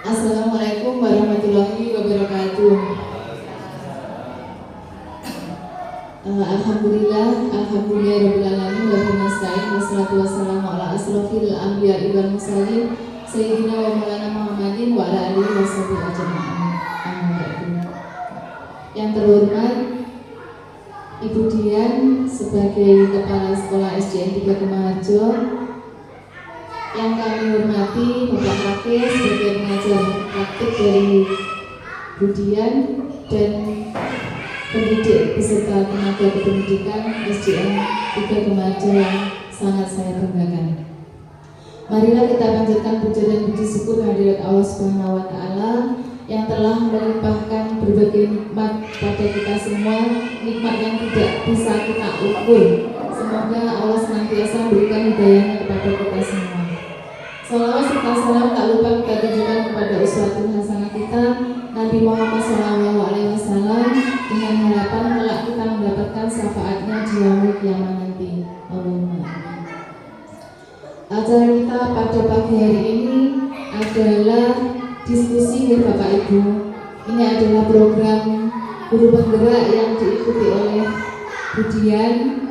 Assalamualaikum warahmatullahi wabarakatuh. Alhamdulillah rabbil alamin wa bihi nasta'in wassalatu wassalamu ala asrofil anbiya'i wal mursalin sayyidina wa maulana Muhammadin wa ala alihi washabihi ajma'in. Yang terhormat Ibu Dian sebagai Kepala Sekolah SDN 3 Kumaharjo, yang kami hormati Bapak Hafiz sebagai pengajar praktik dari Bu Dian dan pendidik beserta tenaga kependidikan SDN 3 Kumaharjo yang sangat saya banggakan. Marilah kita panjatkan puja dan puji syukur kehadirat Allah Subhanahu wa Ta'ala yang telah melimpahkan berbagai nikmat pada kita semua, nikmat yang tidak bisa kita ukur. Semoga Allah senantiasa memberikan hidayahnya kepada kita semua. Salawat serta salam tak lupa kita tujukan kepada uswatun hasanah kita Nabi Muhammad SAW, dengan harapan kelak kita mendapatkan syafaatnya di yaumul qiyamah nanti. Allahumma amin. Acara kita pada pagi hari ini adalah diskusi ya Bapak Ibu. Ini adalah program guru penggerak yang diikuti oleh Bu Dian.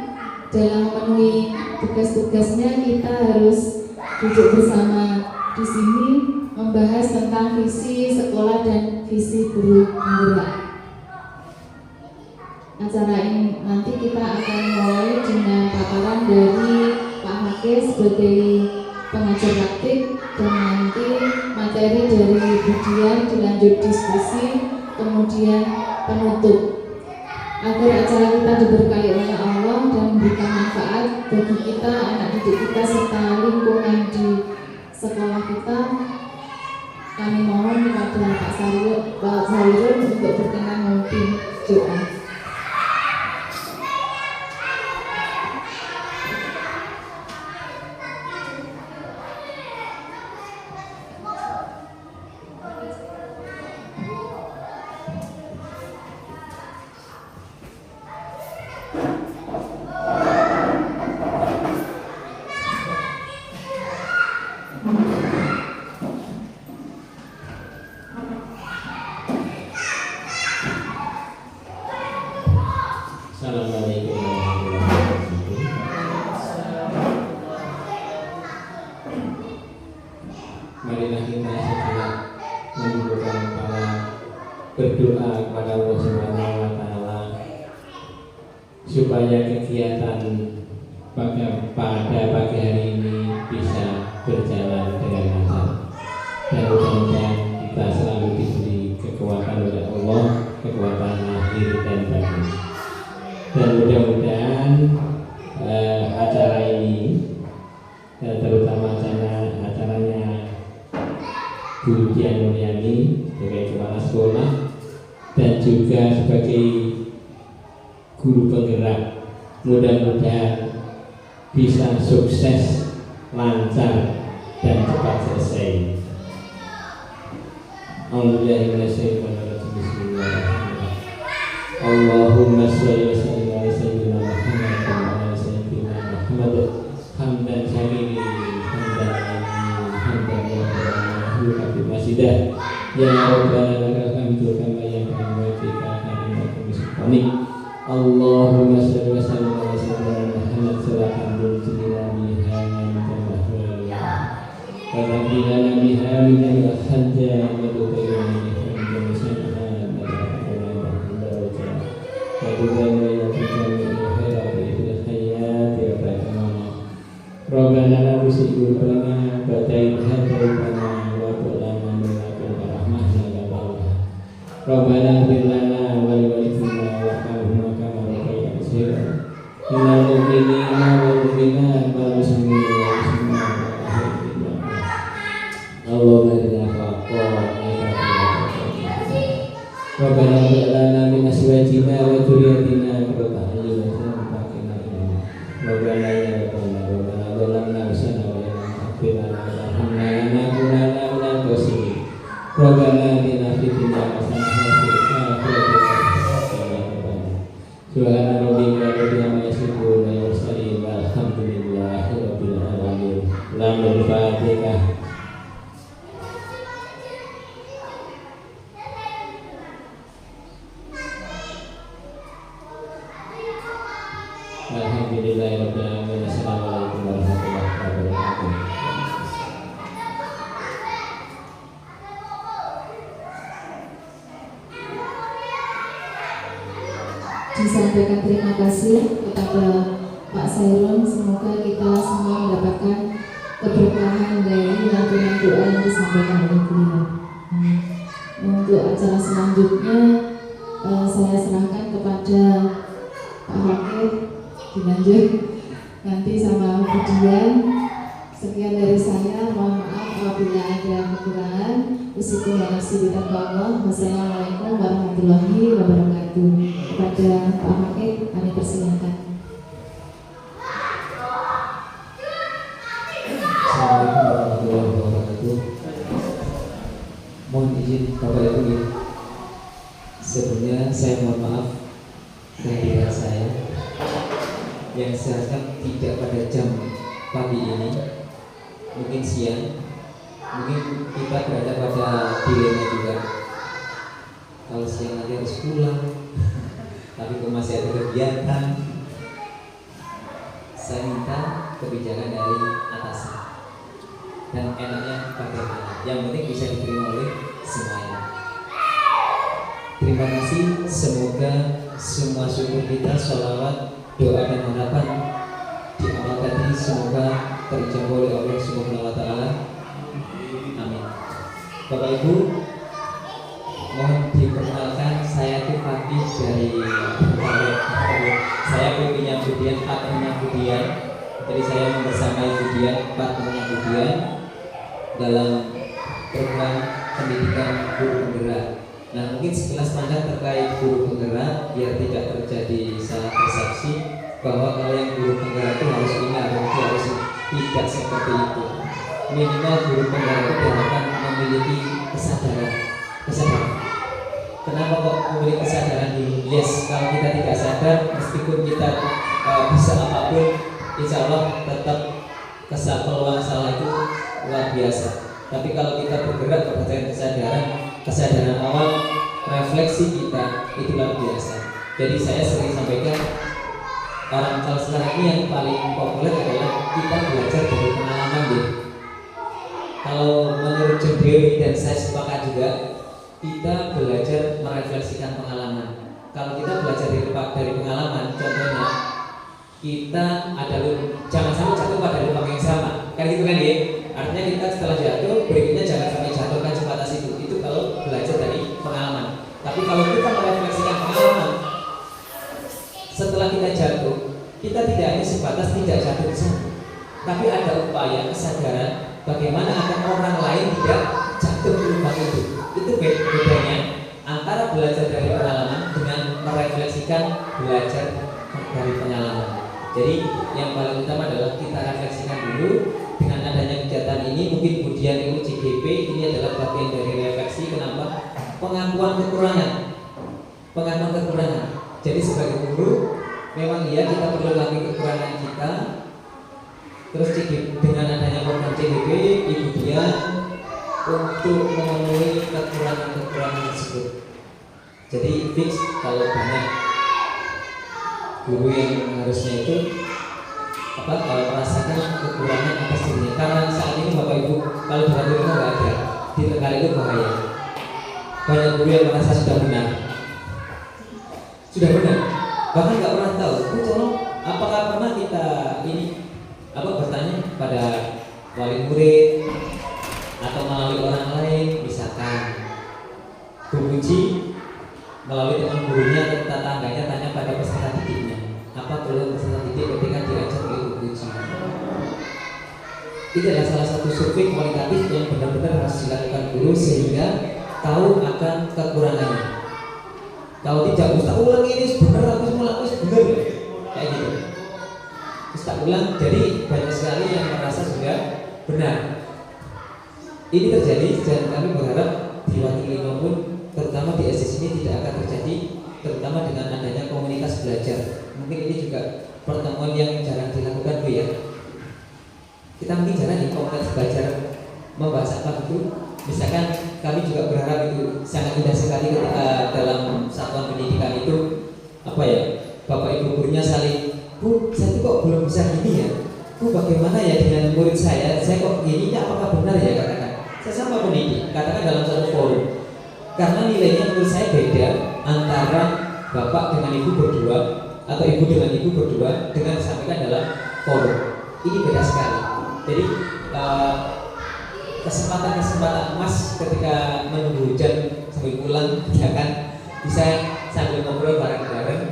Dalam memenuhi tugas-tugasnya kita harus duduk bersama di sini membahas tentang visi sekolah dan visi guru penggerak. Acara ini nanti kita akan mulai dengan paparan dari Pak Hafiz sebagai pengajar praktik, dan nanti materi dari Bu Dian dilanjut diskusi, kemudian penutup, agar acara kita diberkahi oleh Allah dan memberikan manfaat bagi kita, anak didik kita, serta lingkungan di sekolah kita. Kami mohon kepada Pak Sarirun untuk berkenan memimpin doa. Assalamualaikum warahmatullahi wabarakatuh. Marilah kita segera menundukkan kepala, berdoa kepada Allah Subhanahu wa Ta'ala supaya kegiatan pada pagi hari ini bisa berjalan dengan lancar, dan mudah-mudahan kita selalu diberi kekuatan oleh Allah, kekuatan lahir dan batin. Dan mudah-mudahan acara ini, terutama acaranya Bu Dian Nuriani sebagai kepala sekolah dan juga sebagai guru penggerak, mudah-mudahan bisa sukses, lancar, dan cepat selesai. Bismillahirrahmanirrahim. Allahumma sholli wa sallim ala sayyidina Muhammad wa ala sayyidina Muhammad hamdan syamirin hamdan hamdan masidah ya rabbana lakal hamdu kama yanbaghi li jalali wajhika. Allahumma sholli wa sallim ala sayyidina Muhammad salatan tunjina biha min al-ahwal wa rabbina biha min al-hajjat wa tuqina Rabbana la tuzigh qulubana ba'da idh hadaytana wa hab lana min ladunka rahmatan innaka antal wahhab. Rabbana ighfir lana wa li walidina warhamhum kama rabbayana shaghira. Innal mu'minina wal mu'minat wal muslimina wal muslimat Allahumma inna Rabbana ighfir lana min azwajina wa dhurriyyatina qurrata a'yun waj'alna lil Rabbana ya Rabbana Rabbana nafsana wa la taghfir lana warhamna lanakunanna minal khasirin. Rabbana atina fid dunya hasanah wa fil akhirati hasanah. Subhana rabbika rabbil izzati amma yasifun walhamdulillahi rabbil alamin. Lamul Fatihah. Alhamdulillahirabbil alamin. Assalamualaikum warahmatullahi wabarakatuh. Disampaikan terima kasih kepada Pak Sailon. Semoga kita semua mendapatkan keberkahan dari lantunan doa yang disampaikan oleh beliau. Untuk acara selanjutnya saya serahkan kepada Pak Wakil dilanjut nanti sama Budian. Sekian dari saya, mohon maaf apabila ada kekurangan. Wassalamualaikum warahmatullahi wabarakatuh. Kepada Pak Wakil kami persilakan. Assalamualaikum warahmatullahi wabarakatuh. Mohon izin Bapak Ibu, sebelumnya saya mohon maaf kehadiran saya yang seharusnya tidak pada jam pagi ini, mungkin siang, mungkin kita berada pada dilema juga. Kalau siang nanti harus pulang, tapi kok masih ada kegiatan. Saya minta kebijakan dari atasan dan enaknya bagaimana. Yang penting bisa diterima oleh semuanya. Terima kasih. Semoga semua syukur kita, sholawat, doa dan harapan di awal tadi semoga terijabah oleh Allah Subhanahu wa taala. Amin. Bapak Ibu, mohon diperkenalkan, saya itu Fatih dari saya pimpinnya Budian, partnernya Budian. Jadi saya membersamai Budian, partnernya Budian dalam program pendidikan guru penggerak. Nah, mungkin sekilas pandang terkait guru penggerak biar tidak terjadi salah persepsi bahwa kalau yang guru penggerak itu harus ini atau itu harus tidak seperti itu. Minimal guru penggerak itu diharapkan memiliki kesadaran. Kenapa kok memiliki kesadaran dulu? Yes, kalau kita tidak sadar, meskipun kita bisa apapun, insya Allah tetap peluang salah itu luar biasa. Tapi kalau kita bergerak berdasarkan kesadaran awal, refleksi kita itu luar biasa. Jadi saya sering sampaikan, orang kalau sekarang ini yang paling populer adalah kita belajar dari pengalaman deh. Kalau menurut John Dewey dan saya sepakat juga, kita belajar merefleksikan pengalaman. Kalau kita belajar dari pengalaman, contohnya kita jangan sampai jatuh pada lubang yang sama, kan gitu kan ya? Artinya kita setelah jatuh, berikutnya jangan sampai jatuhkan sebatas itu. Itu kalau belajar dari pengalaman. Tapi kalau kita merefleksikan pengalaman, setelah kita jatuh, kita tidak hanya sebatas tidak jatuh di sana, tapi ada upaya kesadaran bagaimana agar orang lain tidak jatuh di lubang itu. Itu bedanya antara belajar dari pengalaman dengan merefleksikan belajar dari pengalaman. Jadi yang paling utama adalah kita refleksikan dulu. Dengan adanya kegiatan ini, mungkin kemudian ilmu CGP ini adalah bagian dari refleksi. Kenapa? Pengakuan kekurangan. Jadi sebagai guru, memang iya kita perlu lagi kekurangan kita. Terus dengan adanya program CGP, Ibu Dian untuk memenuhi kekurangan tersebut. Jadi fix kalau banyak guru yang harusnya itu merasakan kekurangan atas dirinya. Karena saat ini Bapak Ibu kalau di rumah nggak ada, di negara itu bahaya. Banyak guru yang merasa sudah benar, bahkan nggak pernah tahu. Tolong, apakah pernah kita bertanya pada wali murid atau melalui orang lain, misalkan Bu Puji melalui teman gurunya atau tetangganya tanya pada peserta didiknya, apa keluhan peserta didik ketika diajar oleh Bu Puji? Itu adalah salah satu survei kualitatif yang benar-benar harus dilakukan guru sehingga tahu akan kekurangannya. Kalau tidak, Ustaz ulang ini benar, aku benar, kayak gitu. Ustaz ulang, jadi banyak sekali yang merasa sudah benar. Ini terjadi dan kami berharap di waktu 5 pun, terutama di SS ini tidak akan terjadi, terutama dengan adanya komunitas belajar. Mungkin ini juga pertemuan yang jarang dilakukan Bu ya. Kita mungkin jarang di komunitas belajar membahas apa itu. Misalkan kami juga berharap itu sangat indah sekali ketika dalam satuan pendidikan itu Bapak Ibu gurunya saling Bu, saya kok belum bisa gini ya. Bu, bagaimana ya dengan murid saya kok gini, ini apakah benar ya, katakan. Saya sama pendidik, katakan dalam satu forum. Karena nilainya menurut saya beda antara bapak dengan ibu berdua atau ibu dengan ibu berdua dengan disampaikan dalam forum. Ini beda sekali. Jadi kesempatan emas ketika menunggu hujan sambil pulang, ya kan, bisa sambil ngobrol bareng-bareng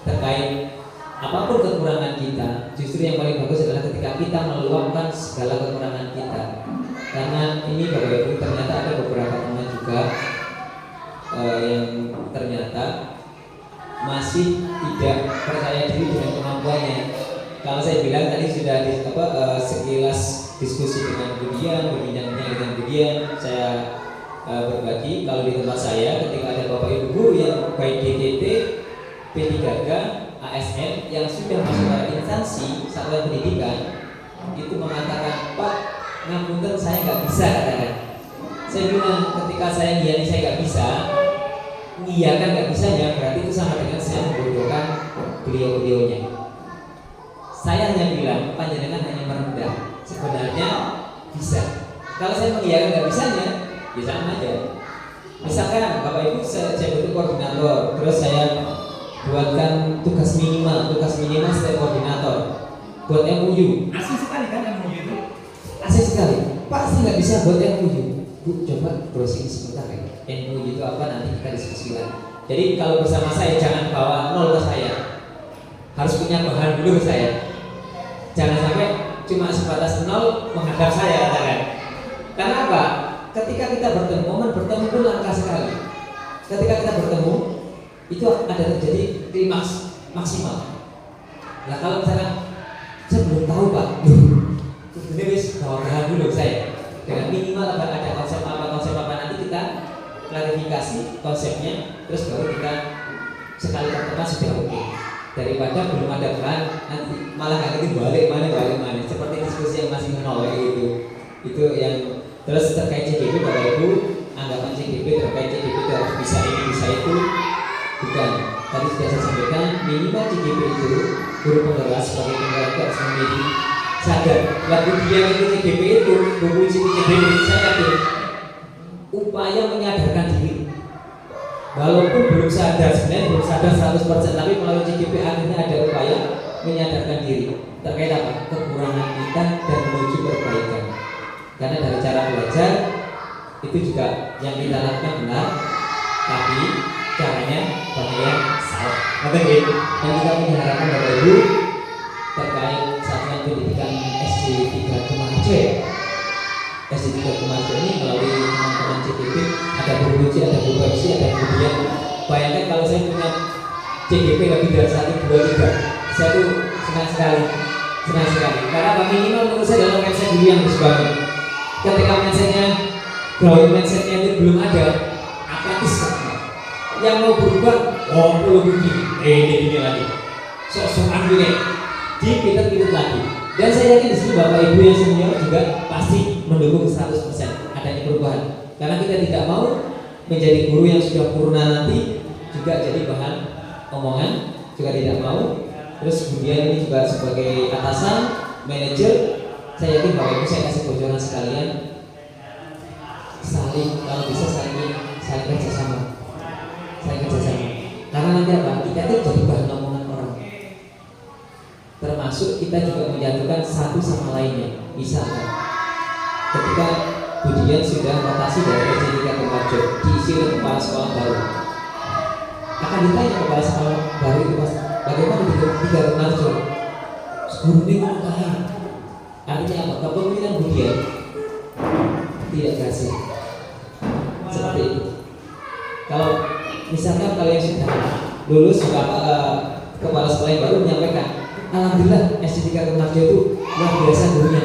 terkait apapun kekurangan kita. Justru yang paling bagus adalah ketika kita meluapkan segala kekurangan kita. Karena ini Bapak Ibu, ternyata ada beberapa teman juga yang ternyata masih tidak percaya diri dengan kemampuannya. Kalau saya bilang tadi sudah sekilas diskusi dengan Budian, berbincang-bincang dengan Budian, saya berbagi kalau di tempat saya ketika ada Bapak Ibu guru yang baik DTT, P3K, ASN yang sudah masuk pada instansi satuan pendidikan itu mengatakan, Pak, ngapunten saya nggak bisa, katakan. Saya bilang ketika saya ngiyani saya nggak bisa, mengiyakan nggak bisa ya berarti itu sama dengan saya membodohkan beliau-beliaunya. Saya hanya bilang panjenengan hanya merendah, sebenarnya bisa. Kalau saya mengiyakan nggak bisanya, ya sama aja. Misalkan Bapak Ibu saya butuh koordinator, terus saya buatkan tugas minimal setiap koordinator buat MUU. Asik sekali kan MUU itu? Asik sekali. Pak sih nggak bisa buat MUU. Bu, coba browsing sebentar ya. MUU itu apa, nanti kita diskusikan. Jadi kalau bersama saya jangan bawa nol ke saya. Harus punya bahan dulu ke saya. Jangan sampai cuma sebatas nol menghadap saya, katakan. Karena apa? Ketika kita bertemu, momen bertemu pun langka sekali. Ketika kita bertemu, itu ada terjadi klimaks maksimal. Nah kalau misalkan saya belum tahu Pak, ini wis bawa bahan dulu saya. Dengan minimal ada konsep apa nanti kita klarifikasi konsepnya, terus baru kita sekali pertemuan sudah oke. Daripada belum ada bahan nanti malah nggak balik mana seperti diskusi yang masih nol gitu. Itu yang terus terkait CGP Bapak Ibu, anggapan CGP terkait CGP itu harus bisa ini bisa itu. Bukan, tadi sudah saya sampaikan minimal CGP itu guru penggerak sebagai penggerak harus memilih sadar. Lagu dia itu CGP itu buku CGP saya yakin upaya menyadarkan diri. Walaupun belum sadar, sebenarnya belum sadar 100%, tapi melalui CGP akhirnya ada upaya menyadarkan diri terkait apa? Kekurangan kita dan menuju perbaikan. Karena dari cara belajar itu juga yang kita lakukan benar, tapi caranya banyak yang salah. Dan kita punya harapan Bapak Ibu terkait satuan pendidikan SD 3 Kumarjo ya. SD 3 Kumarjo ini melalui teman-teman CGP ada Bu Puji, ada Bu Pepsi, ada Bu Dian. Bayangkan kalau saya punya CGP lebih dari 1, 2, 3, saya tuh senang sekali. Karena apa? Minimal menurut saya dalam mindset diri yang harus bangun. Ketika mindsetnya itu belum ada, apatis yang mau berubah, perlu begini, ini lagi, sok-sokan gini, dipitut-pitut lagi. Dan saya yakin di sini Bapak Ibu yang senior juga pasti mendukung 100% adanya perubahan. Karena kita tidak mau menjadi guru yang sudah purna nanti juga jadi bahan omongan, juga tidak mau. Terus kemudian ini juga sebagai atasan, manajer, saya yakin Bapak Ibu saya kasih bocoran sekalian, kalau bisa saling kerjasama. Karena nanti apa? Kita itu jadi bahan omongan orang. Termasuk kita juga menjatuhkan satu sama lainnya. Misalkan ketika Budian sudah rotasi dari SD 3 Kumarjo diisi oleh kepala sekolah baru, akan ditanya kepala sekolah baru itu pas bagaimana di 3 Kumarjo guru ini ngomong. Artinya apa? Kepemimpinan Budian tidak berhasil. Seperti itu. Kalau misalkan kalian sudah lulus juga kepala sekolah yang baru menyampaikan, alhamdulillah SD 3 Kumarjo itu luar biasa gurunya.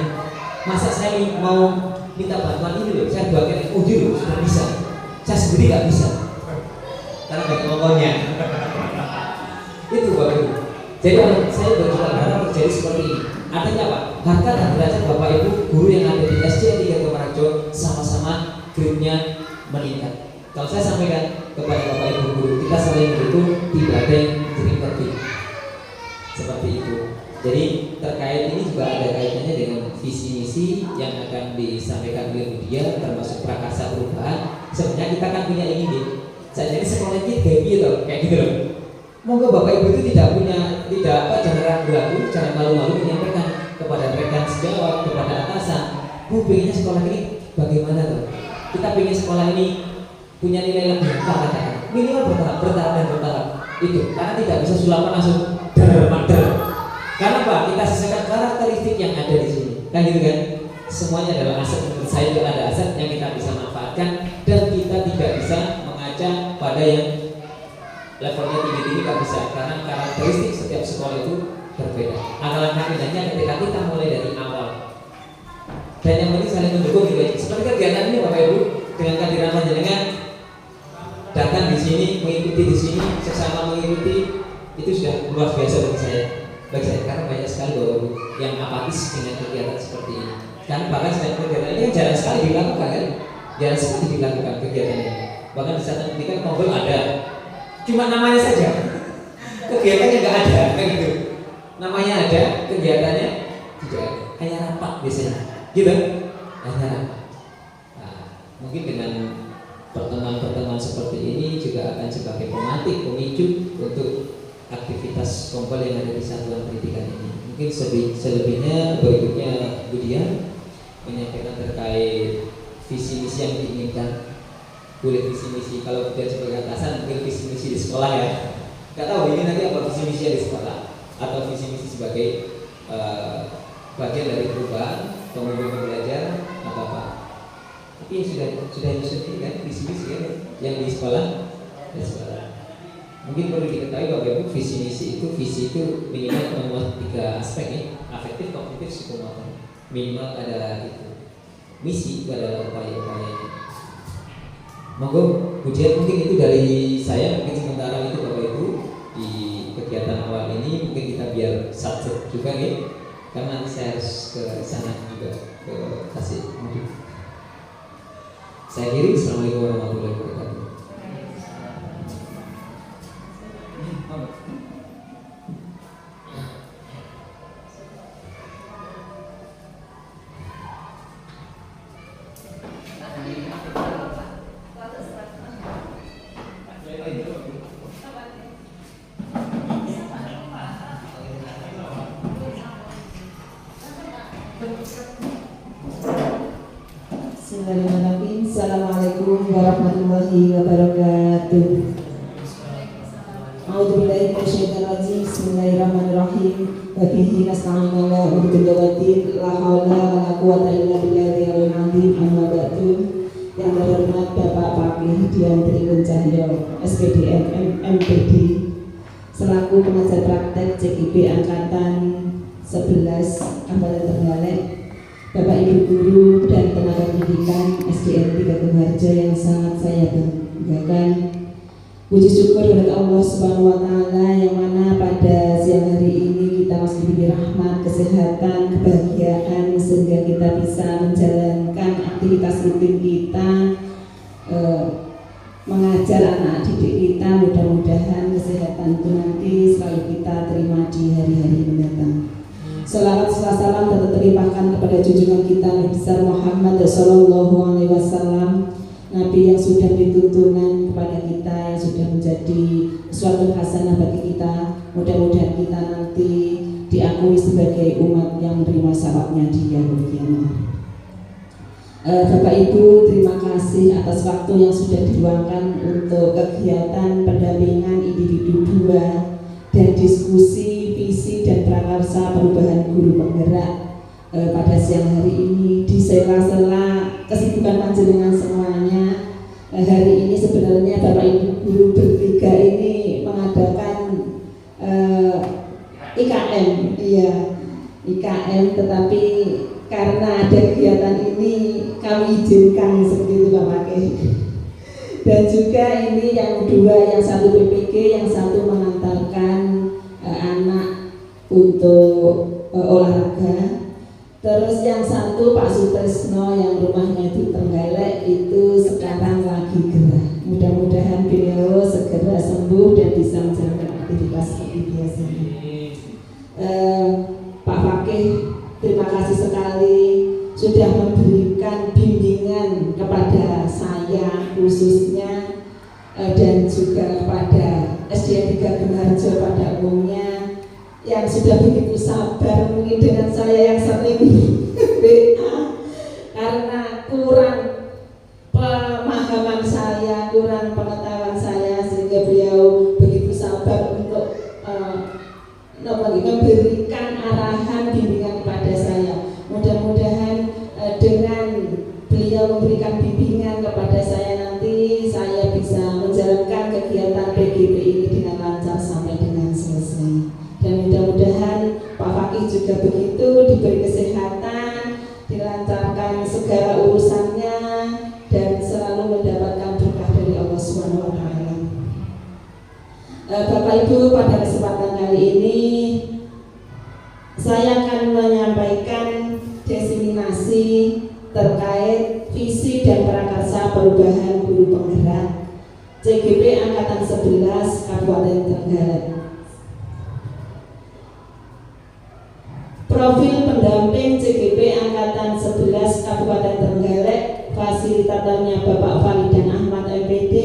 Masa saya mau minta bantuan ini loh, saya buatkan uji loh, sudah bisa. Saya sendiri nggak bisa, karena nggak kemampuannya. Itu Bapak Ibu. Jadi saya juga berharap terjadi seperti ini. Artinya apa? Harkat dan derajat Bapak Ibu guru yang ada di SD 3 Kumarjo sama-sama grade-nya meningkat. Kalau saya sampaikan kepada Bapak Ibu guru, kita saling mendukung, tidak ada yang jadi pergi. seperti itu. Jadi terkait ini juga ada kaitannya dengan visi misi yang akan disampaikan oleh media, termasuk prakarsa perubahan. Sebenarnya kita kan punya ini, jadi sekolah kita gitu, kayak gitu loh. Moga Bapak Ibu itu tidak jangan ragu-ragu, jangan malu-malu menyampaikan kepada rekan sejawat, kepada atasan, pengennya sekolah ini bagaimana tuh? Kita pengen sekolah ini punya nilai lebih katakan minimal bertahap. Itu karena tidak bisa sulapan langsung der. Karena apa? Kita sesuaikan karakteristik yang ada di sini, kan gitu kan? Semuanya adalah aset. Menurut saya itu ada aset yang kita bisa manfaatkan dan kita tidak bisa mengaca pada yang levelnya tinggi nggak bisa, karena karakteristik setiap sekolah itu berbeda. Alangkah indahnya ketika kita mulai dari awal dan yang penting saling mendukung gitu. Seperti kegiatan ini Bapak Ibu, dengan kehadiran panjenengan datang di sini, mengikuti di sini, sesama mengikuti, itu sudah luar biasa bagi saya karena banyak sekali Bapak Ibu yang apatis dengan kegiatan seperti ini. Karena bahkan sedang kegiatan ini kan jarang sekali dilakukan kan, jarang sekali dilakukan kegiatan ini. Bahkan di saat ketika ngobrol ada, cuma namanya saja, kegiatannya nggak ada, kayak gitu. Namanya ada, kegiatannya tidak ada, hanya rapat biasanya, gitu, hanya rapat. Nah, mungkin dengan pertemuan-pertemuan seperti ini juga akan sebagai pemicu untuk aktivitas kompol yang ada di satuan pendidikan ini. Mungkin selebihnya berikutnya Bu Dian menyampaikan terkait visi misi yang diinginkan. Boleh visi misi kalau tidak sebagai atasan, mungkin visi misi di sekolah ya. Nggak tahu ini nanti apa visi misi di sekolah atau visi misi sebagai bagian dari perubahan pembimbing belajar atau apa. Tapi yang sudah ini kan visi misi kan yang di sekolah. Mungkin perlu diketahui bahwa visi misi itu minimal memuat 3 aspek ya, afektif, kognitif, psikomotor. Minimal ada itu. Misi itu adalah upaya-upayanya. Monggo Budian, mungkin itu dari saya, mungkin sementara itu Bapak Ibu di kegiatan awal ini mungkin kita biar subjek juga nih, karena nanti saya harus ke sana juga ke Tasik. Saya kiri. Assalamualaikum warahmatullahi wabarakatuh. Bismillahirrahmanirrahim. Assalamualaikum warahmatullahi wabarakatuh. A'udzubillahi minasyaitonir rajim. Bismillahirrahmanirrahim. Wa bihi nasta'inu ala umuri waddin la haula wa la quwwata illa billahil azim. Amma ba'du. Yang terhormat Bapak Pakih Dian Tribun Cahyo, SPDM MPD, selaku pengajar praktek CGP angkatan 11 Kabupaten Trenggalek, Bapak Ibu guru dan tenaga pendidikan SDN 3 Keharja yang sangat saya banggakan. Puji syukur kepada Allah Subhanahu wa taala yang mana pada siang hari ini kita masih diberi rahmat, kesehatan, kebahagiaan sehingga kita bisa menjalankan aktivitas rutin kita, mengajar anak didik kita. Mudah-mudahan kesehatan itu nanti selalu kita terima di hari-hari mendatang. Salawat salam tetap terlimpahkan kepada junjungan kita Nabi besar Muhammad Sallallahu Alaihi Wasallam, Nabi yang sudah dituntunan kepada kita, yang sudah menjadi suatu hasanah bagi kita. Mudah-mudahan kita nanti diakui sebagai umat yang menerima syaratnya di yaumul kiamah. Bapak Ibu, terima kasih atas waktu yang sudah diluangkan untuk kegiatan pendampingan individu 2 dan diskusi visi dan prakarsa perubahan guru penggerak pada siang hari ini. Di sela-sela kesibukan panjenengan semuanya, hari ini sebenarnya Bapak Ibu guru bertiga ini mengadakan IKM, IKM, tetapi karena ada kegiatan ini kami izinkan seperti itu Pak Pakih. Dan juga ini yang 2, yang 1 PPG, yang 1 mengantarkan anak untuk olahraga. Terus yang 1 Pak Sutresno yang rumahnya di Trenggalek itu sekarang lagi gerah. Mudah-mudahan beliau segera sembuh dan bisa menjalankan aktivitas seperti biasanya. Pak Fakih, terima kasih sekali sudah memberikan bimbingan kepada saya khususnya dan juga kepada SDN 3 Gemarjo pada umumnya yang sudah begitu sabar mungkin dengan saya yang sering WA karena kurang pemahaman saya, kurang pengetahuan saya sehingga beliau begitu sabar untuk memberikan arahan bimbingan kepada saya. Mudah-mudahan dengan beliau memberikan bimbingan kepada saya nanti saya bisa menjalankan kegiatan PGP ini dengan lancar sampai dengan selesai. Dan mudah-mudahan Pak Fakih juga begitu, diberi kesehatan, dilancarkan segala urusannya dan selalu mendapatkan berkah dari Allah Subhanahu wa taala. Bapak Ibu, pada kesempatan kali ini saya akan menyampaikan diseminasi terkait visi dan prakarsa perubahan guru penggerak CGP Angkatan 11 Kabupaten Trenggalek. Profil pendamping CGP Angkatan 11 Kabupaten Trenggalek, fasilitatornya Bapak Falidan Ahmad MPD,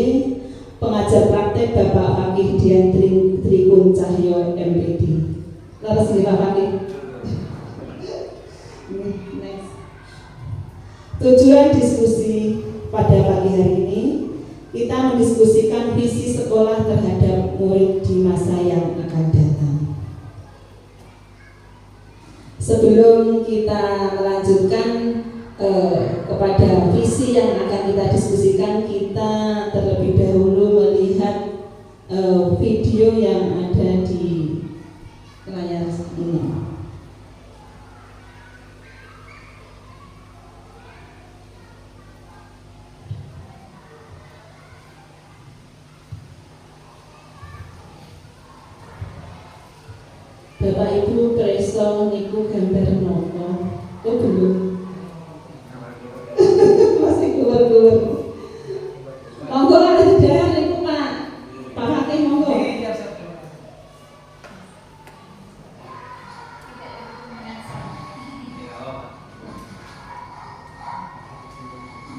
pengajar praktek Bapak Fakih Dian Trikun Cahyo MPD. Lalu sendiri Pak Fakih. Next. Tujuan diskusi pada pagi hari ini kita mendiskusikan visi sekolah terhadap murid di masa yang akan datang. Sebelum kita melanjutkan kepada visi yang akan kita diskusikan, kita terlebih dahulu melihat video yang ada di layar ini. Bapak Ibu preso niku gambar nopo? Oh belum. Masih keluar-keluar. Monggo ada di daerah niku Pak. Pak Fakih monggo.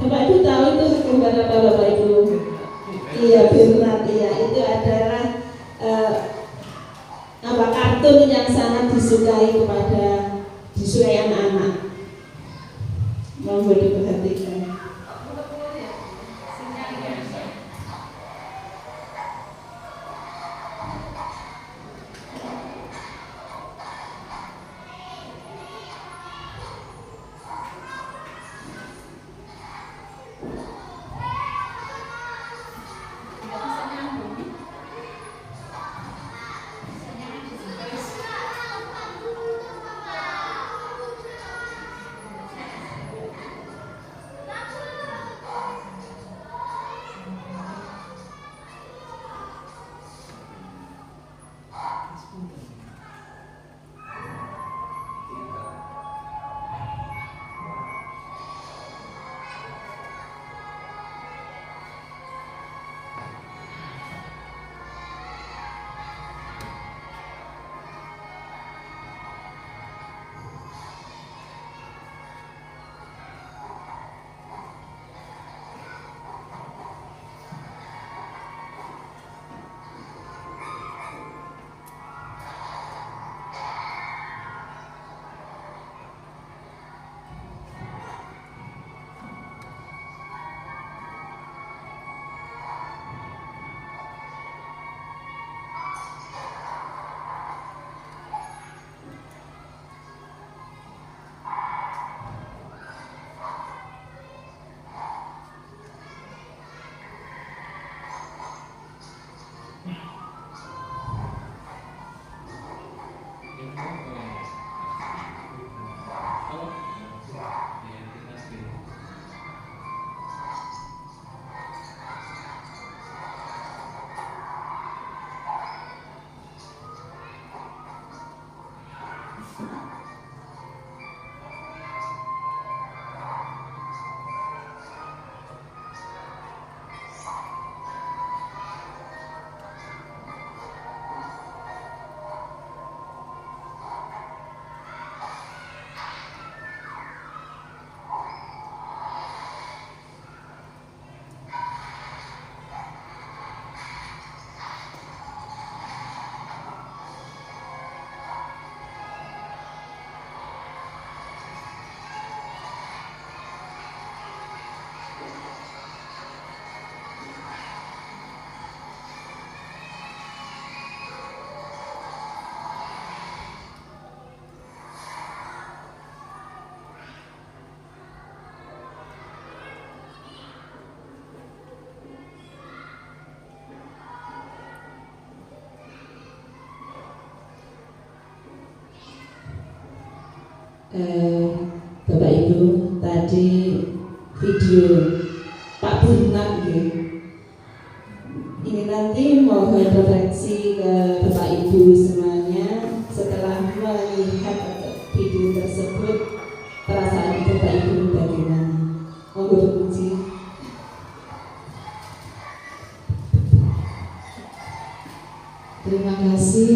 Bapak Ibu tahu itu gambar apa Bapak Ibu? Iya, Bernat ya. Itu adalah kartun yang sangat disukai anak-anak. Monggo diperhatikan. Bapak Ibu, tadi video Pak Bernard ini nanti mohon refleksi ke Bapak Ibu semuanya setelah melihat video tersebut, perasaan Bapak Ibu bagaimana? Monggo berpuji. Terima kasih.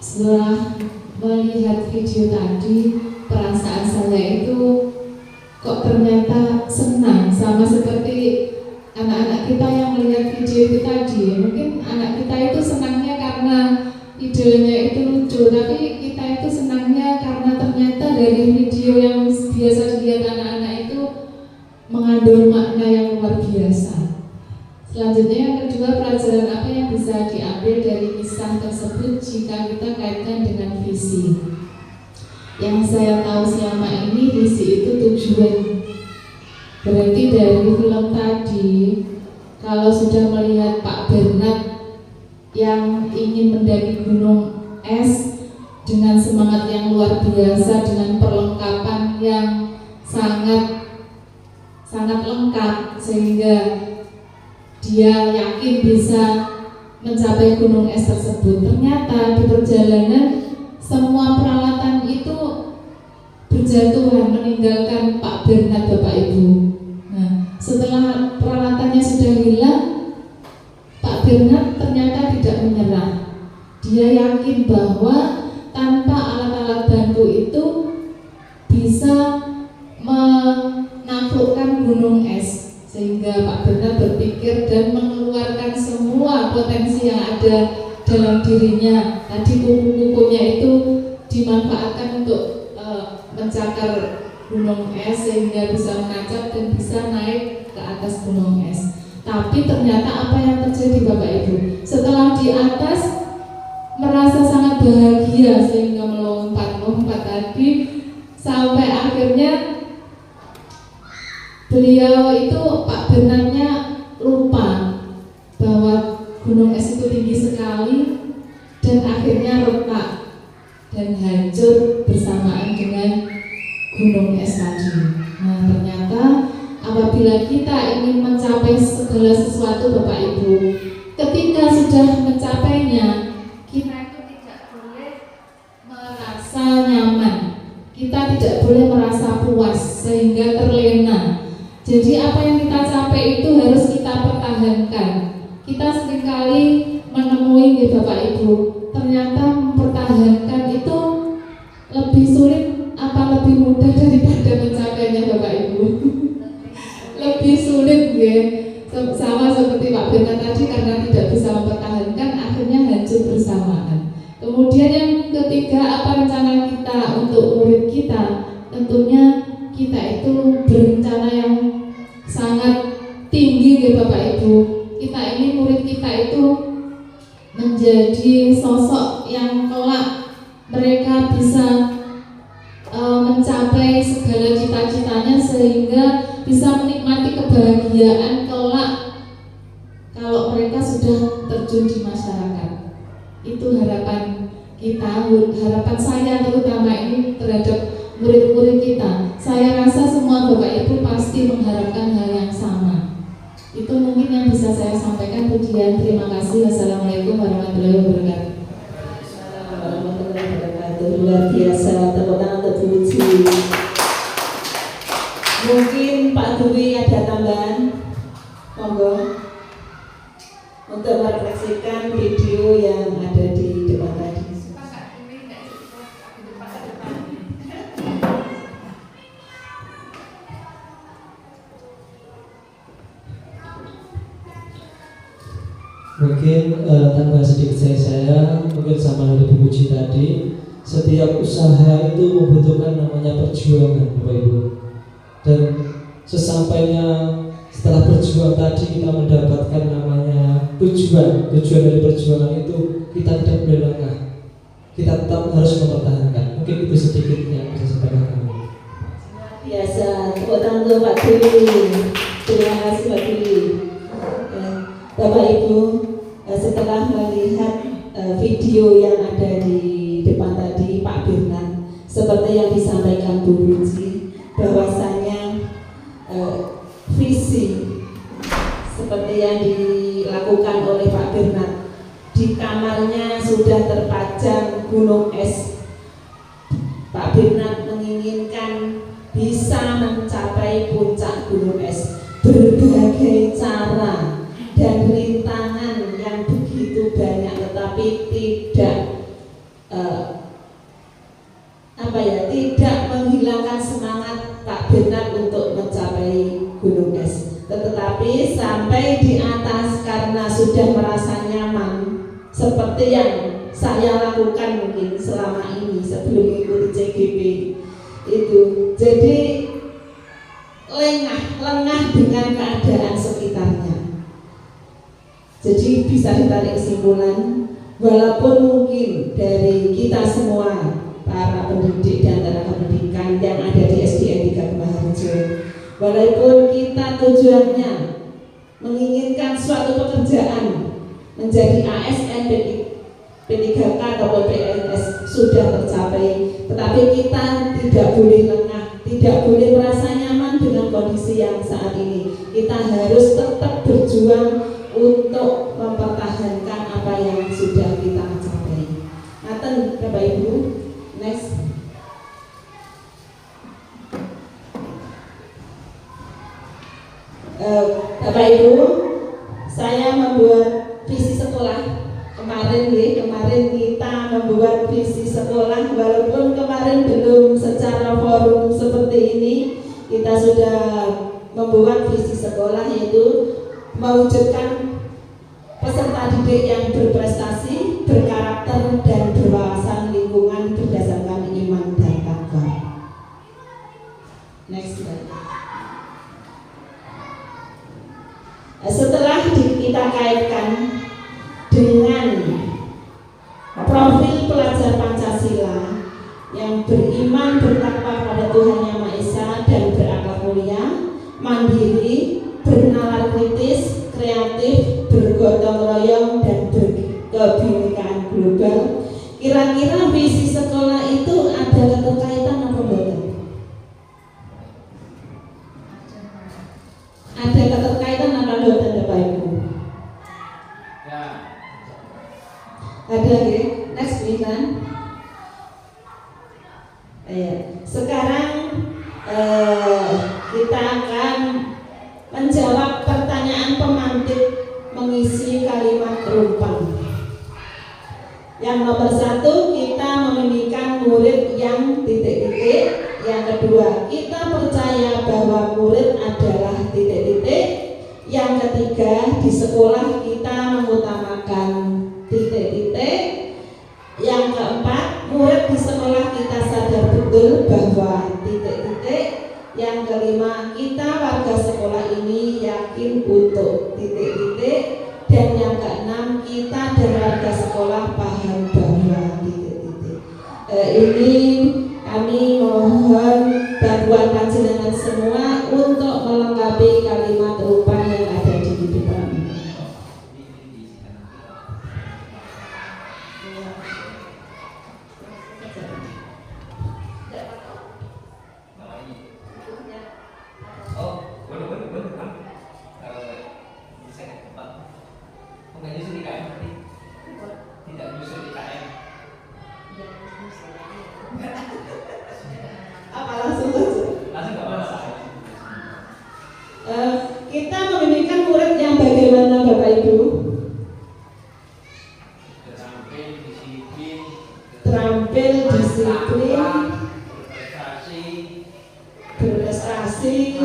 Setelah melihat video tadi, perasaan saya itu kok ternyata senang, sama seperti anak-anak kita yang melihat video itu tadi. Mungkin anak kita itu senangnya karena idenya itu lucu, tapi kita itu senangnya karena ternyata dari video yang biasa dilihat anak-anak itu mengandung makna yang luar biasa. Selanjutnya yang kedua, pelajaran apa yang bisa diambil dari kisah tersebut jika kita kaitkan dengan visi. Yang saya tahu selama ini visi itu tujuan. Berarti dari film tadi, kalau sudah melihat Pak Bernard yang ingin mendaki gunung es dengan semangat yang luar biasa, dengan perlengkapan yang sangat lengkap, sehingga dia yakin bisa mencapai gunung es tersebut. Ternyata di perjalanan semua peralatan itu berjatuhan, meninggalkan Pak Bernard, Bapak Ibu. Nah, setelah peralatannya sudah hilang, Pak Bernard ternyata tidak menyerah. Dia yakin bahwa tanpa alat-alat bantu itu bisa menaklukkan gunung es. Sehingga Pak Bernard berpikir dan mengeluarkan semua potensi yang ada dalam dirinya. Tadi kuku-kukunya itu dimanfaatkan untuk mencakar gunung es sehingga bisa menancap dan bisa naik ke atas gunung es. Tapi ternyata apa yang terjadi Bapak Ibu? Setelah di atas merasa sangat bahagia sehingga melompat tadi sampai akhirnya beliau itu, Pak Bernardnya lupa bahwa gunung es itu tinggi sekali dan akhirnya retak dan hancur bersamaan dengan gunung es tadi. Nah, ternyata apabila kita ingin mencapai segala sesuatu Bapak Ibu, ketika sudah mencapainya, kita itu tidak boleh merasa nyaman, kita tidak boleh merasa puas sehingga terlena. Jadi apa yang kita capai itu harus kita pertahankan. Kita seringkali menemui Bapak Ibu, ternyata mempertahankan itu lebih sulit apa lebih mudah daripada mencapainya Bapak Ibu. Lebih sulit ya. Sama seperti Pak Bernard tadi, karena tidak bisa mempertahankan akhirnya hancur bersamaan. Kemudian yang ketiga, apa rencana kita untuk murid kita? Tentunya kita itu berencana yang sangat tinggi ya Bapak Ibu. Kita ini murid kita itu menjadi sosok yang kelak mereka bisa mencapai segala cita-citanya sehingga bisa menikmati kebahagiaan kelak kalau mereka sudah terjun di masyarakat. Itu harapan kita, harapan saya terutama ini terhadap murid-murid kita. Saya rasa semua Bapak Ibu pasti mengharapkan hal yang sama. Itu mungkin yang bisa saya sampaikan. Pujian, terima kasih. Wassalamualaikum warahmatullahi wabarakatuh. Warahmatullahi wabarakatuh. Luar biasa, tepuk tangan terpuji. Mungkin Pak Dwi ada tambahan, monggo, untuk merefleksikan video yang ada di depan tadi. Mungkin tambah sedikit saya mungkin sama dari Bu Puji tadi, setiap usaha itu membutuhkan namanya perjuangan Bapak Ibu. Dan sesampainya setelah berjuang tadi kita mendapatkan namanya tujuan dari perjuangan itu kita tidak boleh lengah, kita tetap harus mempertahankan. Mungkin itu sedikit yang bisa saya sampaikan. Biasa, tepuk tangan untuk Pak Dwi. Terima kasih Pak Dwi. Bapak Ibu, setelah melihat video yang ada di depan tadi Pak Bernard, seperti yang disampaikan Bu Ruci, bahwasanya visi seperti yang dilakukan oleh Pak Bernard, di kamarnya sudah terpajang gunung es. Pak Bernard menginginkan bisa mencapai puncak gunung es. Berbagai cara dan rintangan yang begitu banyak, tetapi tidak tidak menghilangkan semangat Pak Bernard untuk mencapai gunung es. Tetapi sampai di atas karena sudah merasa nyaman, seperti yang saya lakukan mungkin selama ini sebelum mengikuti CGP itu, jadi lengah dengan keadaan sekitarnya. Jadi bisa ditarik kesimpulan, walaupun mungkin dari kita semua para pendidik dan tenaga pendidikan yang ada di SDN 3 Kemah Harjo, walaupun kita tujuannya menginginkan suatu pekerjaan menjadi ASN P3K atau PNS sudah tercapai, tetapi kita tidak boleh lengah, tidak boleh merasa nyaman dengan kondisi yang saat ini. Kita harus tetap berjuang untuk mempertahankan apa yang sudah kita capai. Ngaten Bapak Ibu. Next. Bapak Ibu, saya membuat visi sekolah kemarin kita membuat visi sekolah, walaupun kemarin belum secara forum seperti ini, kita sudah membuat visi sekolah, yaitu mewujudkan peserta didik yang berprestasi, berkarakter dan berwawasan lingkungan berdasarkan iman dan takwa. Next slide. Setelah kita kaitkan dengan profil pelajar Pancasila yang beriman, bertakwa pada Tuhan Yang Maha Esa dan berakhlak mulia, mandiri, bernalar kritis, kreatif, bergotong royong dan berkebinekaan global. Kira-kira visi sekolah itu ada keterkaitan apa enggak? Ada keterkaitan apa enggak Bapak Ibu? Ya. Ada ya? Next kan? Sekarang kita akan menjawab pertanyaan pemantik mengisi kalimat rumpang. Yang nomor 1, kita memilihkan murid yang titik-titik. Yang kedua, kita percaya bahwa murid adalah titik-titik. Yang ketiga, di sekolah kita mengutamakan titik-titik. Yang keempat, murid di sekolah kita sadar betul bahwa titik-titik. Yang kelima, kita warga sekolah ini yakin untuk titik-titik. Dan yang keenam, kita dan warga sekolah paham bahwa titik-titik. Ini kami mohon bantuan panjenengan semua untuk melengkapi kalimat rumpang yang ada di depan. Kita memilihkan murid yang bagaimana Bapak Ibu? Terampil, disiplin, berprestasi,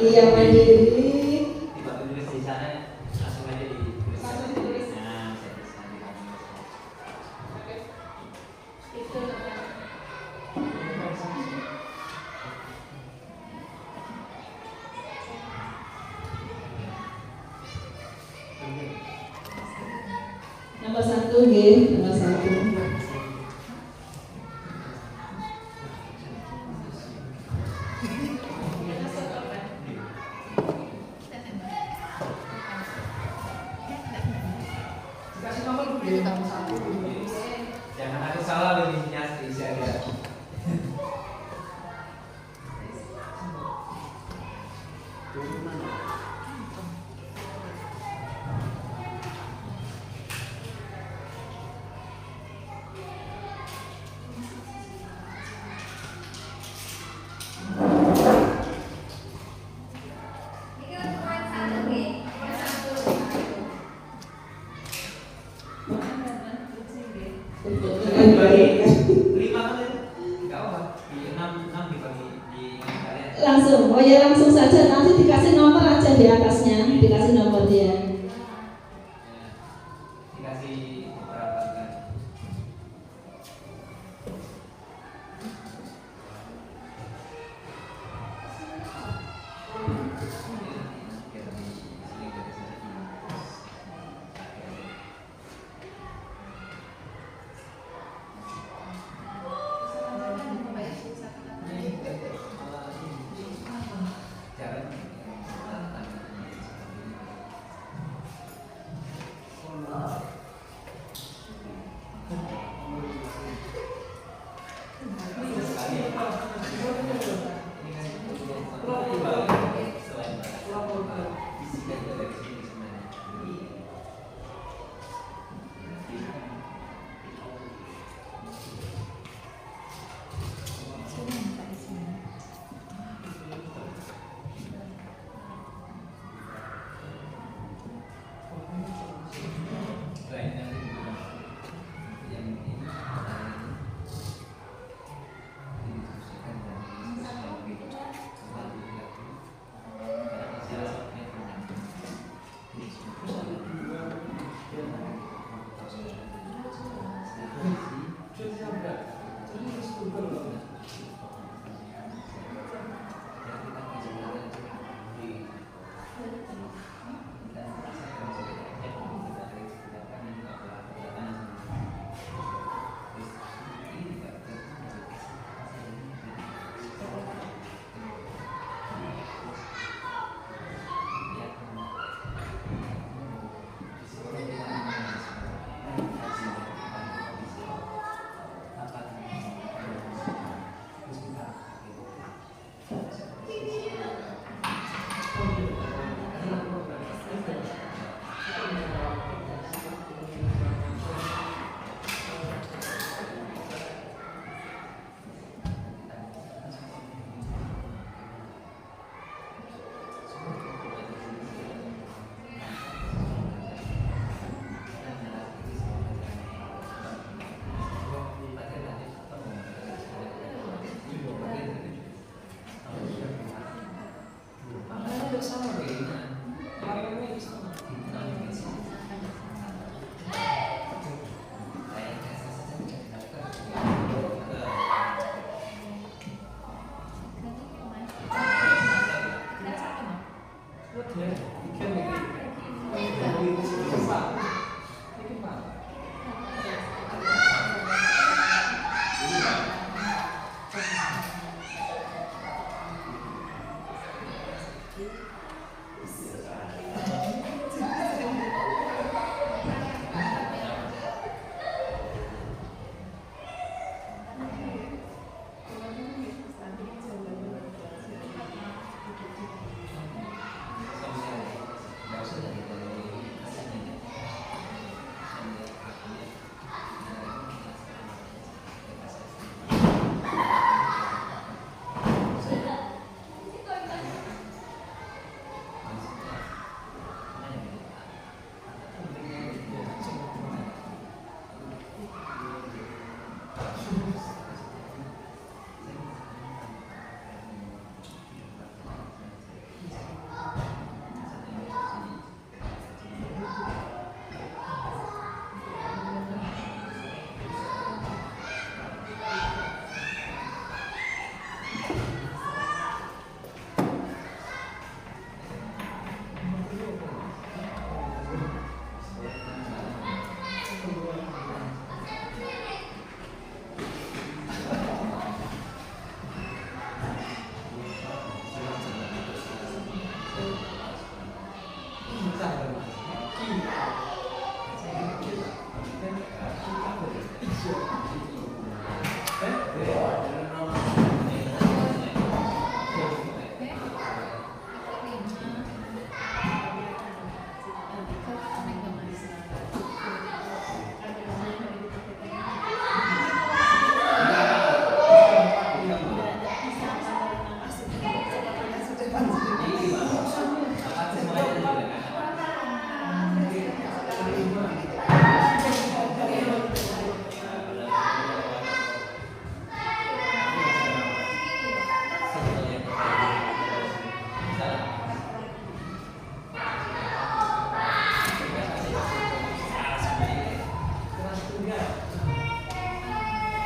iya mandiri. Nomor 1 nggih, nomor 1. Jangan aku salah lebihnya saya. Langsung, oh ya langsung saja, nanti dikasih nomor aja di atasnya, dikasih nomor dia. Dikasih beberapa kan.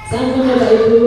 Sampun Bapak Ibu.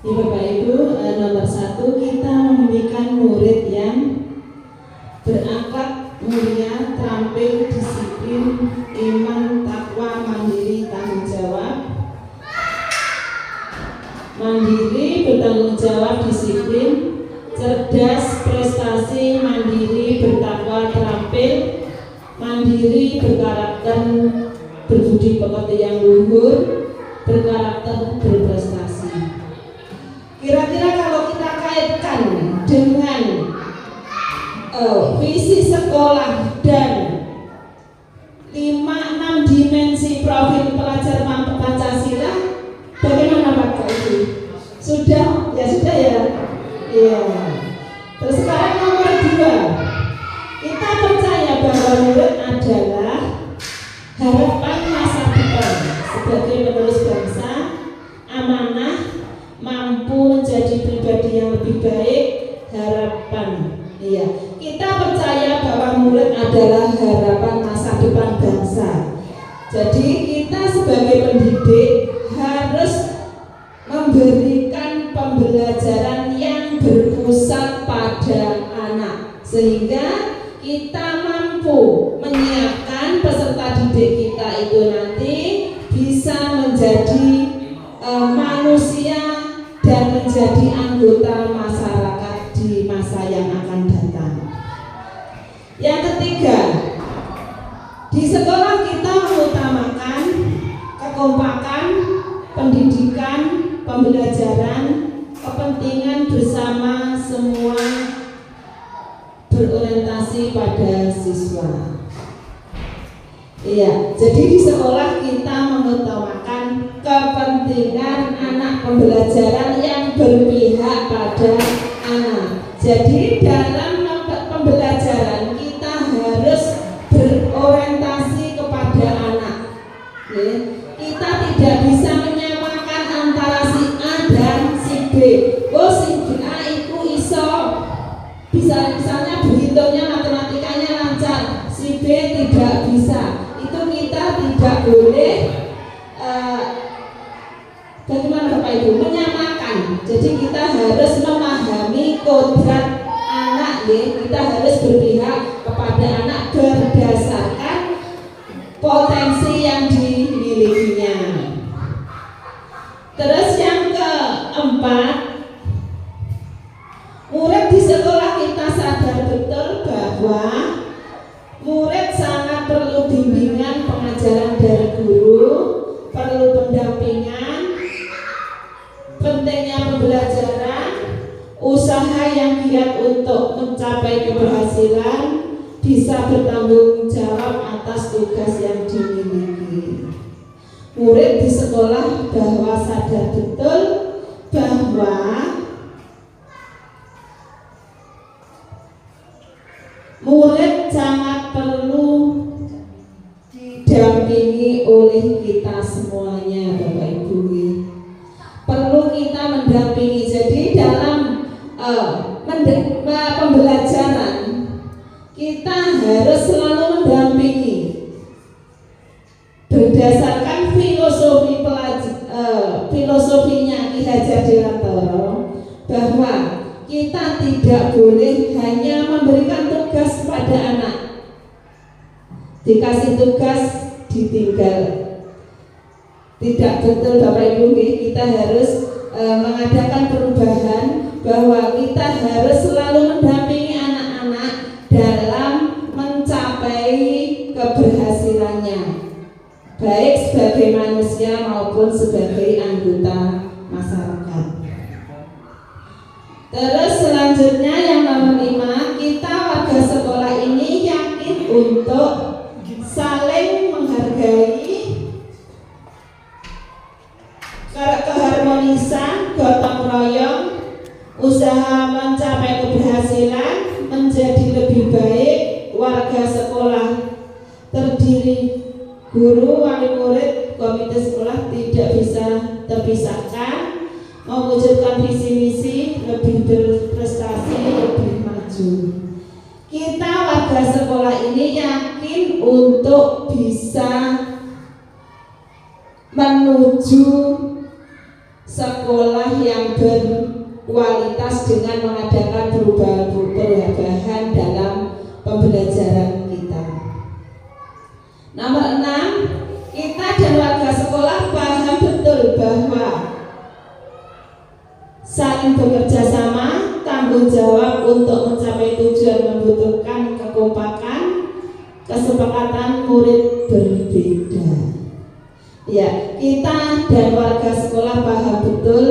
Ya Bapak Ibu, nomor 1 kita memiliki murid yang berakhlak mulia, terampil, disiplin, iman, takwa, mandiri, tanggung jawab. Mandiri, bertanggung jawab, disiplin, cerdas, prestasi, mandiri, bertakwa, terampil, mandiri, berkarakter, berbudi pekerti yang luhur, berkarakter, berprestasi. Kira-kira kalau kita kaitkan dengan visi sekolah dan 5-6 dimensi profil pelajar Pancasila, bagaimana Bapak Ibu? Sudah ya? Iya. Terus sekarang nomor 2, kita percaya bahwa murid adalah harapan masa depan sebagai penerus bangsa, amanah, mampu menjadi pribadi yang lebih baik, harapan. Iya, kita percaya bahwa murid adalah harapan masa depan bangsa. Jadi kita sebagai pendidik harus memberikan pembelajaran yang berpusat pada anak, sehingga kita mampu menyiapkan peserta didik kita itu nanti bisa menjadi manusia dan menjadi anggota masyarakat di masa yang akan datang. Yang ketiga, di sekolah kita mengutamakan kekompakan, pendidikan, pembelajaran, kepentingan bersama semua berorientasi pada siswa. Iya, jadi di sekolah kita mengutamakan kepentingan anak, pembelajaran yang berpihak pada anak. Jadi dalam pembelajaran kita harus berorientasi kepada anak. Ya. Kita tidak bisa menyamakan antara si A dan si B. Oh, si A itu iso bisa misalnya berhitungnya, matematikanya lancar, si B tidak bisa. Itu kita tidak boleh bagaimana Bapak Ibu menyamakan. Jadi kita harus memahami kodrat anak, ya. Kita harus berpihak kepada anak berdasarkan potensi yang dimilikinya. Terus yang keempat, murid di sekolah kita sadar betul bahwa murid sangat perlu bimbingan pengajaran dari guru, perlu pendampingan, pentingnya pembelajaran, usaha yang giat untuk mencapai keberhasilan, bisa bertanggung jawab atas tugas yang dimiliki. Murid di sekolah bahwa sadar betul bahwa murid sangat perlu didampingi oleh kita semuanya, Bapak Ibu. Perlu kita mendampingi. Jadi dalam pembelajaran kita harus selalu mendampingi berdasarkan filosofinya Ki Hajar Dewantara, bahwa kita tidak boleh hanya memberikan tugas pada anak, dikasih tugas ditinggal. Tidak betul Bapak Ibu. Kita harus mengadakan perubahan, bahwa kita harus selalu mendampingi anak-anak dalam mencapai keberhasilannya, baik sebagai manusia maupun sebagai anggota masyarakat. Terus selanjutnya yang nomor 5, usaha mencapai keberhasilan, menjadi lebih baik warga sekolah, terdiri guru, wali murid, komite sekolah tidak bisa terpisahkan, mewujudkan visi misi lebih berprestasi, lebih maju. Kita warga sekolah ini yakin untuk bisa menuju sekolah yang berkualitas dengan mengadakan perubahan dalam pembelajaran kita. Nomor 6, kita dan warga sekolah paham betul bahwa saling bekerja sama, tanggung jawab untuk mencapai tujuan membutuhkan kekompakan, kesepakatan murid berbeda. Ya, kita dan warga sekolah paham betul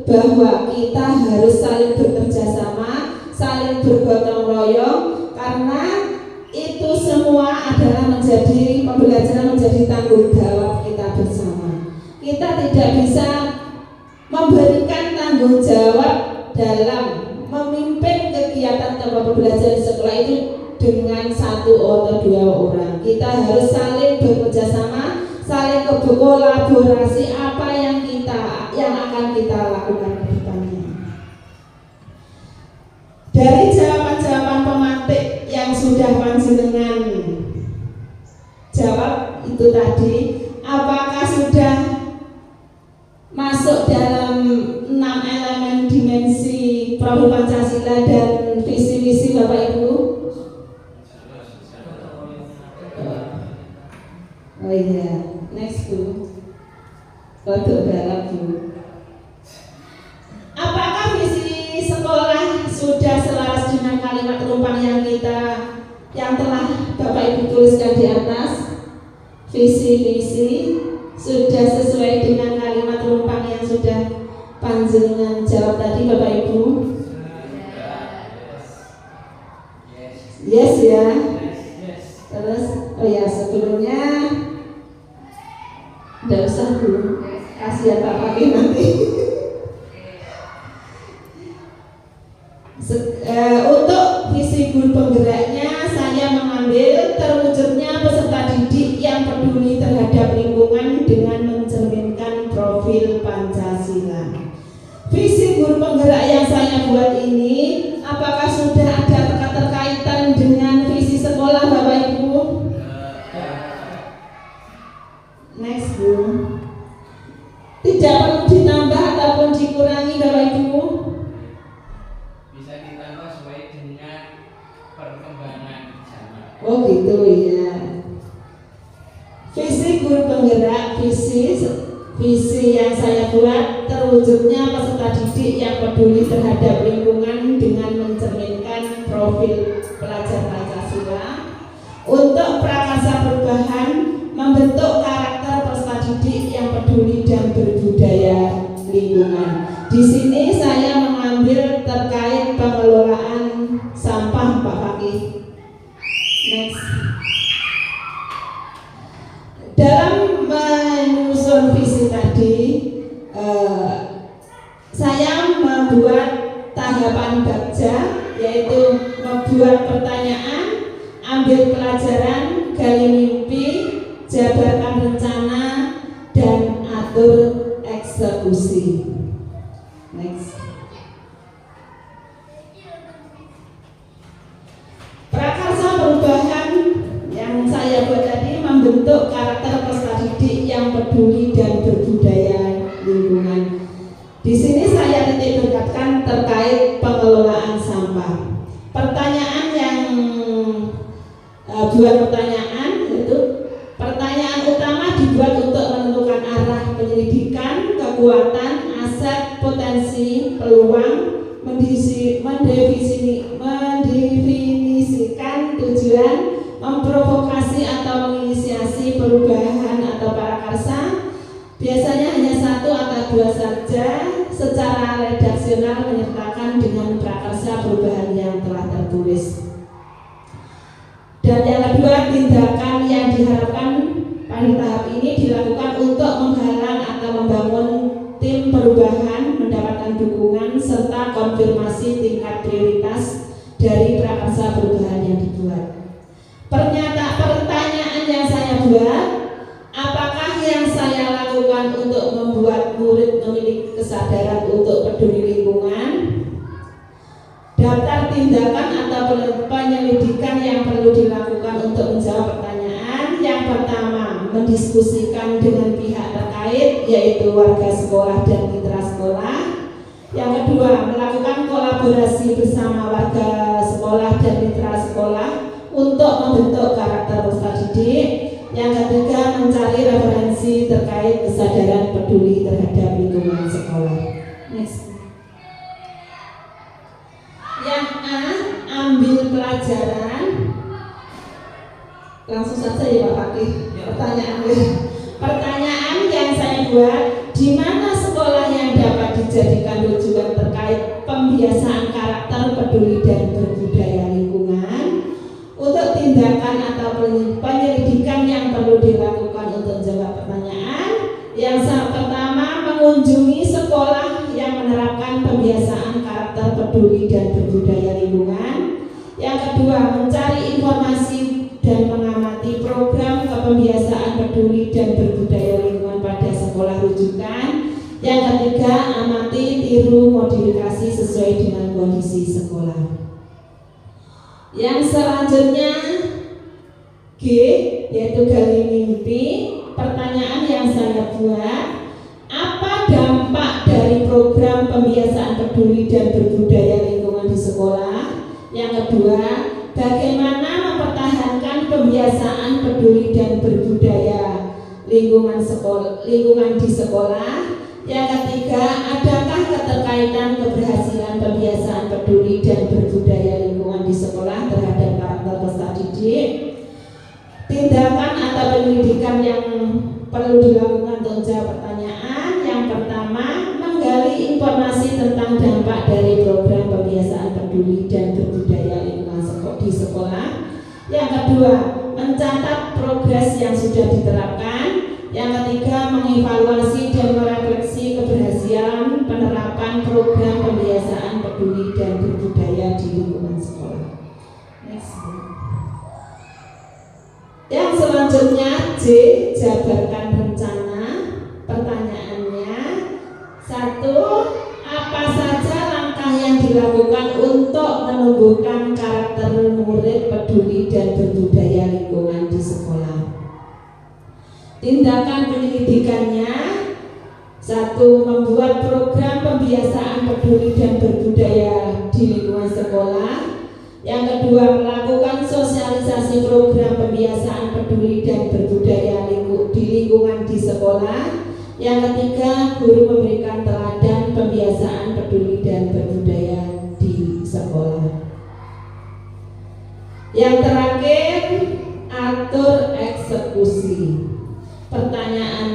bahwa kita harus saling bekerja sama, saling bergotong royong, karena itu semua adalah menjadi pembelajaran, menjadi tanggung jawab kita bersama. Kita tidak bisa memberikan tanggung jawab dalam memimpin kegiatan tanpa pembelajaran di sekolah itu dengan 1 atau 2 orang. Kita harus saling bekerja sama, saling berkolaborasi apa yang akan kita lakukan ke depannya. Dari jawaban-jawaban pemantik yang sudah panjenengan jawab itu tadi, apakah sudah masuk dalam 6 elemen dimensi Profil Pancasila dan visi misi Bapak Ibu? Oh iya, next Bu. Untuk dalam Bu. Apakah visi sekolah sudah selaras dengan kalimat rumpang yang telah Bapak Ibu tuliskan di atas? Visi-misi sudah sesuai dengan kalimat rumpang yang sudah panjenengan jawab tadi Bapak Ibu? Yes ya. Terus, oh ya sebelumnya tidak usah Bu, kasihan Pak Fakih nanti. Untuk visi guru penggeraknya saya mengambil terwujudnya peserta didik yang peduli terhadap lingkungan dengan mencerminkan profil Pancasila. Visi guru penggerak yang saya buat ini, apakah sudah ada keterkaitan dengan visi sekolah Bapak Ibu? Next Bu. Tidak perlu ditambah ataupun dikurangi Bapak Ibu? Bisa ditambah sesuai dengan perkembangan zaman. Oh gitu ya. Visi guru penggerak, visi yang saya buat terwujudnya peserta didik yang peduli terhadap lingkungan dengan mencerminkan profil pelajar Pancasila. Untuk prakarsa perubahan, membentuk karakter peserta didik yang peduli dan berbudaya lingkungan. Di sini saya mengambil terkait pengelolaan sampah Pak Fakih. Next. Dalam menyusun visi tadi, saya membuat tahapan baca, yaitu membuat pertanyaan, ambil pelajaran, gali mimpi, jabarkan rencana, dan atur eksekusi. Next. Prakarsa perubahan yang saya buat tadi membentuk karakter peserta didik yang peduli dan berbudaya lingkungan. Di sini saya titik beratkan terkait pengelolaan sampah. Pertanyaan yang buat pertanyaan yaitu pertanyaan utama dibuat untuk menentukan arah penyelidikan, kekuatan, aset, potensi, peluang, mendefinisikan tujuan, memprovokasi atau menginisiasi perubahan atau prakarsa. Biasanya hanya 1 atau 2 saja. Secara redaksional menyertakan dengan prakarsa perubahan yang telah tertulis. Dan yang kedua, tindakan yang diharapkan pada tahap ini dilakukan untuk menghalang atau membangun tim perubahan mendapatkan dukungan lingkungan serta konfirmasi tingkat prioritas dari prakarsa perubahan yang dibuat. Pertanyaan yang saya buat, apakah yang saya lakukan untuk membuat murid memiliki kesadaran untuk peduli lingkungan? Daftar tindakan atau penyelidikan yang perlu dilakukan untuk menjawab pertanyaan. Yang pertama, mendiskusikan dengan pihak terkait, yaitu warga sekolah dan mitra sekolah. Yang kedua, melakukan kolaborasi bersama warga sekolah dan mitra sekolah untuk membentuk karakter peserta didik. Yang ketiga, mencari referensi terkait kesadaran peduli terhadap lingkungan sekolah. Next. Yang A, ambil pelajaran. Langsung saja ya Pak Fakih. Pertanyaan yang saya buat, di mana sekolah yang dapat dijadikan rujukan terkait pembiasaan karakter peduli dan berbudaya lingkungan? Untuk tindakan atau penyelidikan yang perlu dilakukan untuk menjawab pertanyaan. Yang pertama, mengunjungi sekolah yang menerapkan pembiasaan karakter peduli dan berbudaya lingkungan. Yang kedua, mencari informasi dan mengamati program kepembiasaan peduli dan berbudaya lingkungan pada sekolah rujukan. Yang ketiga, amati, tiru, modifikasi sesuai dengan kondisi sekolah. Yang selanjutnya G, yaitu gali mimpi. Pertanyaan yang saya buat, apa dampak dari program pembiasaan peduli dan berbudaya lingkungan di sekolah? Yang kedua, bagaimana mempertahankan pembiasaan peduli dan berbudaya lingkungan di sekolah? Yang ketiga, adakah keterkaitan keberhasilan pembiasaan peduli dan berbudaya lingkungan di sekolah terhadap karakter peserta didik? Tindakan atau penyelidikan yang perlu dilakukan untuk menjawab pertanyaan. Yang pertama, menggali informasi tentang dampak dari program pembiasaan peduli dan berbudaya lingkungan di sekolah. Yang kedua, mencatat progres yang sudah diterapkan. Yang ketiga, mengevaluasi dan merefleksi keberhasilan penerapan program pembiasaan peduli dan berbudaya di lingkungan sekolah. Next. Yang selanjutnya J, jabarkan rencana. Pertanyaannya, 1. Apa saja langkah yang dilakukan untuk menumbuhkan karakter murid peduli dan berbudaya lingkungan di sekolah? Tindakan penyelidikannya, 1. Membuat program pembiasaan peduli dan berbudaya di lingkungan sekolah. Yang kedua, melakukan sosialisasi program pembiasaan peduli dan berbudaya di lingkungan di sekolah. Yang ketiga, guru memberikan teladan pembiasaan peduli dan berbudaya di sekolah. Yang terakhir, atur eksekusi. Pertanyaan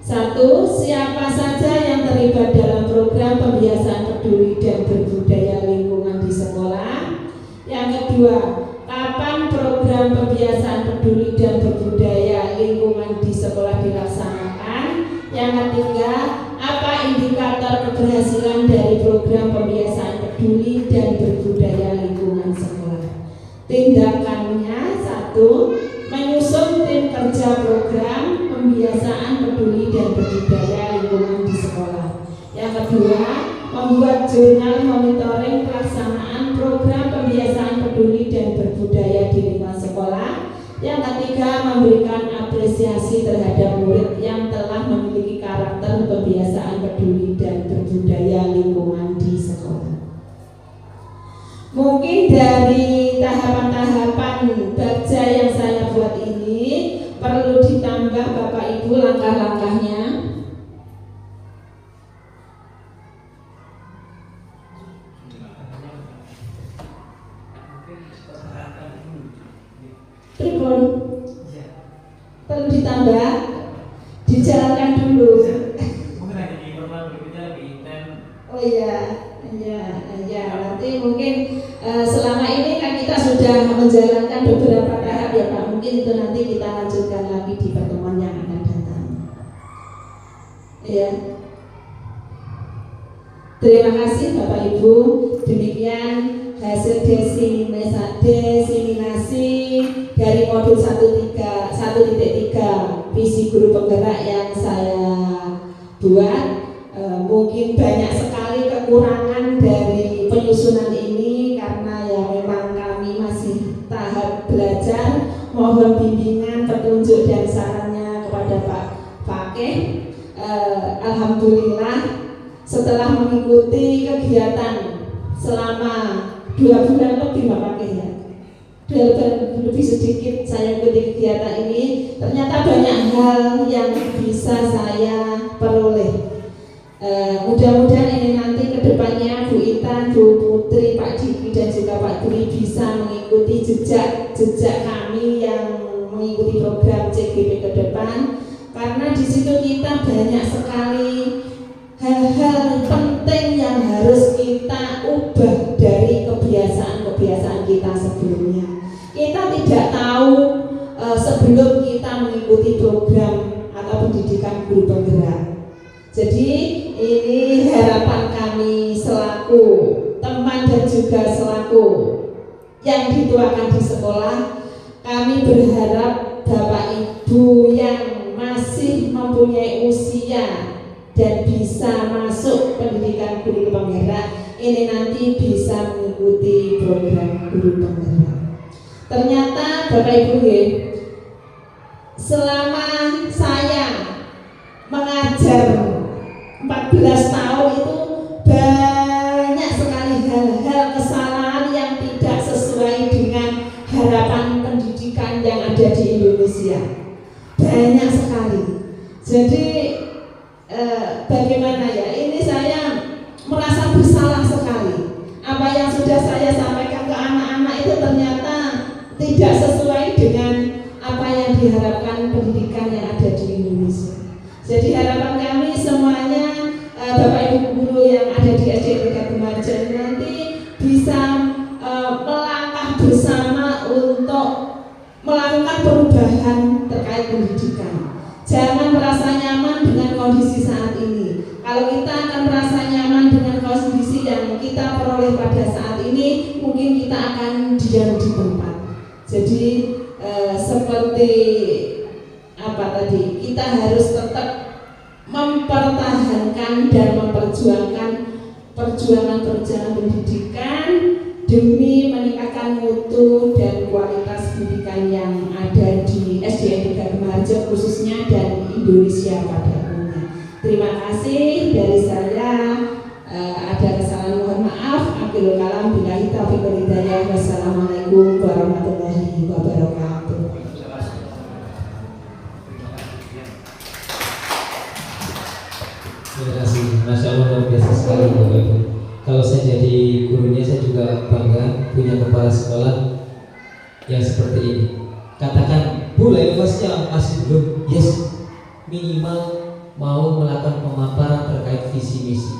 1. Siapa saja yang terlibat dalam program pembiasaan peduli dan berbudaya lingkungan di sekolah? Yang kedua, kapan program pembiasaan peduli dan berbudaya lingkungan di sekolah dilaksanakan? Yang ketiga, apa indikator keberhasilan dari program pembiasaan peduli dan berbudaya lingkungan sekolah? Tindakannya, 1. Menyusun tim kerja program pembiasaan peduli dan berbudaya lingkungan di sekolah. Yang kedua, membuat jurnal monitoring pelaksanaan program pembiasaan peduli dan berbudaya di lingkungan sekolah. Yang ketiga, memberikan apresiasi terhadap murid yang telah memiliki karakter pembiasaan peduli dan berbudaya lingkungan di sekolah. Mungkin dari tahapan-tahapan baca yang saya buat ini perlu ditambah Bapak Ibu langkah-langkahnya. Tribun perlu ditambah, dijalankan dulu. Mungkin ada di pertemuan berikutnya lebih intens. Oh iya, nanti mungkin selama ini kan kita sudah menjalankan beberapa tahap ya Pak. Mungkin itu nanti kita lanjutkan lagi di pertemuan yang akan datang. Ya. Terima kasih Bapak Ibu. Demikian hasil diseminasi dari modul 1.3 visi guru penggerak yang saya buat. Mungkin banyak sekali kekurangan dari penyusunan ini karena ya memang kami masih tahap belajar. Mohon bimbingan, petunjuk dan sarannya kepada Pak Fakih. Alhamdulillah setelah mengikuti kegiatan selama 2 bulan lebih Pak Fakih ya, 2 bulan lebih sedikit saya ikuti kegiatan ini, ternyata banyak hal yang bisa saya peroleh. Mudah-mudahan ini nanti kedepannya Bu Intan, Bu Putri, Pak Diki dan juga Pak Dwi bisa mengikuti jejak kami yang mengikuti program CGP ke depan, karena di situ kita banyak sekali hal-hal penting yang harus kita ubah dari kebiasaan kita sebelumnya. Kita tidak tahu sebelum kita mengikuti program atau pendidikan guru penggerak. Jadi ini harapan kami selaku teman dan juga selaku yang dituakan di sekolah. Kami berharap Bapak Ibu yang masih mempunyai usia dan bisa masuk pendidikan guru penggerak ini nanti bisa mengikuti program guru penggerak. Ternyata Bapak Ibu selama saya mengajar 14 tahun itu banyak sekali hal-hal kesalahan yang tidak sesuai dengan harapan pendidikan yang ada di Indonesia. Banyak sekali. Jadi bagaimana ya? Ini saya merasa bersalah sekali. Apa yang sudah saya sampaikan ke anak-anak itu ternyata tidak sesuai dengan apa yang diharapkan pendidikan yang ada di Indonesia. Jadi harapan kami semuanya Bapak Ibu guru yang ada di SD 3 Gemarjan nanti bisa melangkah bersama untuk melakukan perubahan terkait pendidikan. Jangan merasa nyaman dengan kondisi saat ini. Kalau kita akan merasa nyaman dengan kondisi yang kita peroleh pada saat ini, mungkin kita akan diam di tempat. Jadi seperti apa tadi, kita harus tetap mempertahankan dan memperjuangkan perjuangan pendidikan demi meningkatkan mutu dan kualitas pendidikan yang ada di SDN 3 Gemarjan khususnya dan Indonesia pada umumnya. Terima kasih dari saya. Ada kesalahan mohon maaf. Akhirul kalam billahi taufiq wal hidayah. Wassalamualaikum warahmatullahi wabarakatuh. Terima kasih, Masya Allah luar biasa sekali Bapak Ibu. Kalau saya jadi gurunya saya juga bangga punya kepala sekolah yang seperti ini. Katakan, Bu, inovasinya masih belum. Yes, minimal mau melakukan pemaparan terkait visi misi.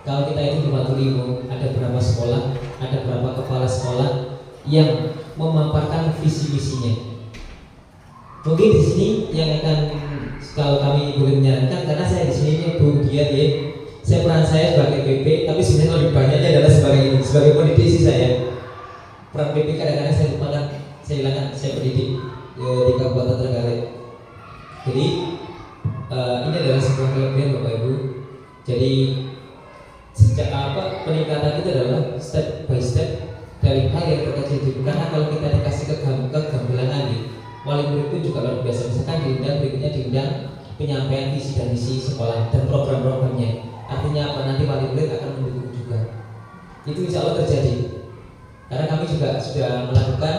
Kalau kita itu di Matulimo ada berapa sekolah, ada berapa kepala sekolah yang memaparkan visi misinya. Mungkin di sini yang akan kalau kami boleh menyarankan, karena saya di sini Bu Dian ya, saya peran saya sebagai PP, tapi sebenarnya lebih banyaknya adalah sebagai politisi saya. Peran PP kadang-kadang saya lupakan, saya hilangkan, saya pendidik di Kabupaten Trenggalek. Jadi ini adalah sebuah kelebihan Bapak Ibu. Jadi sejak peningkatan itu adalah step by step dari hal yang terkecil. Karena kalau kita dikasih kegambelangan nih, wali murid pun juga luar biasa. Misalkan diundang, berikutnya diundang penyampaian visi dan misi sekolah dan program-programnya. Artinya apa? Nanti wali murid akan mendukung juga. Itu insya Allah terjadi. Karena kami juga sudah melakukan,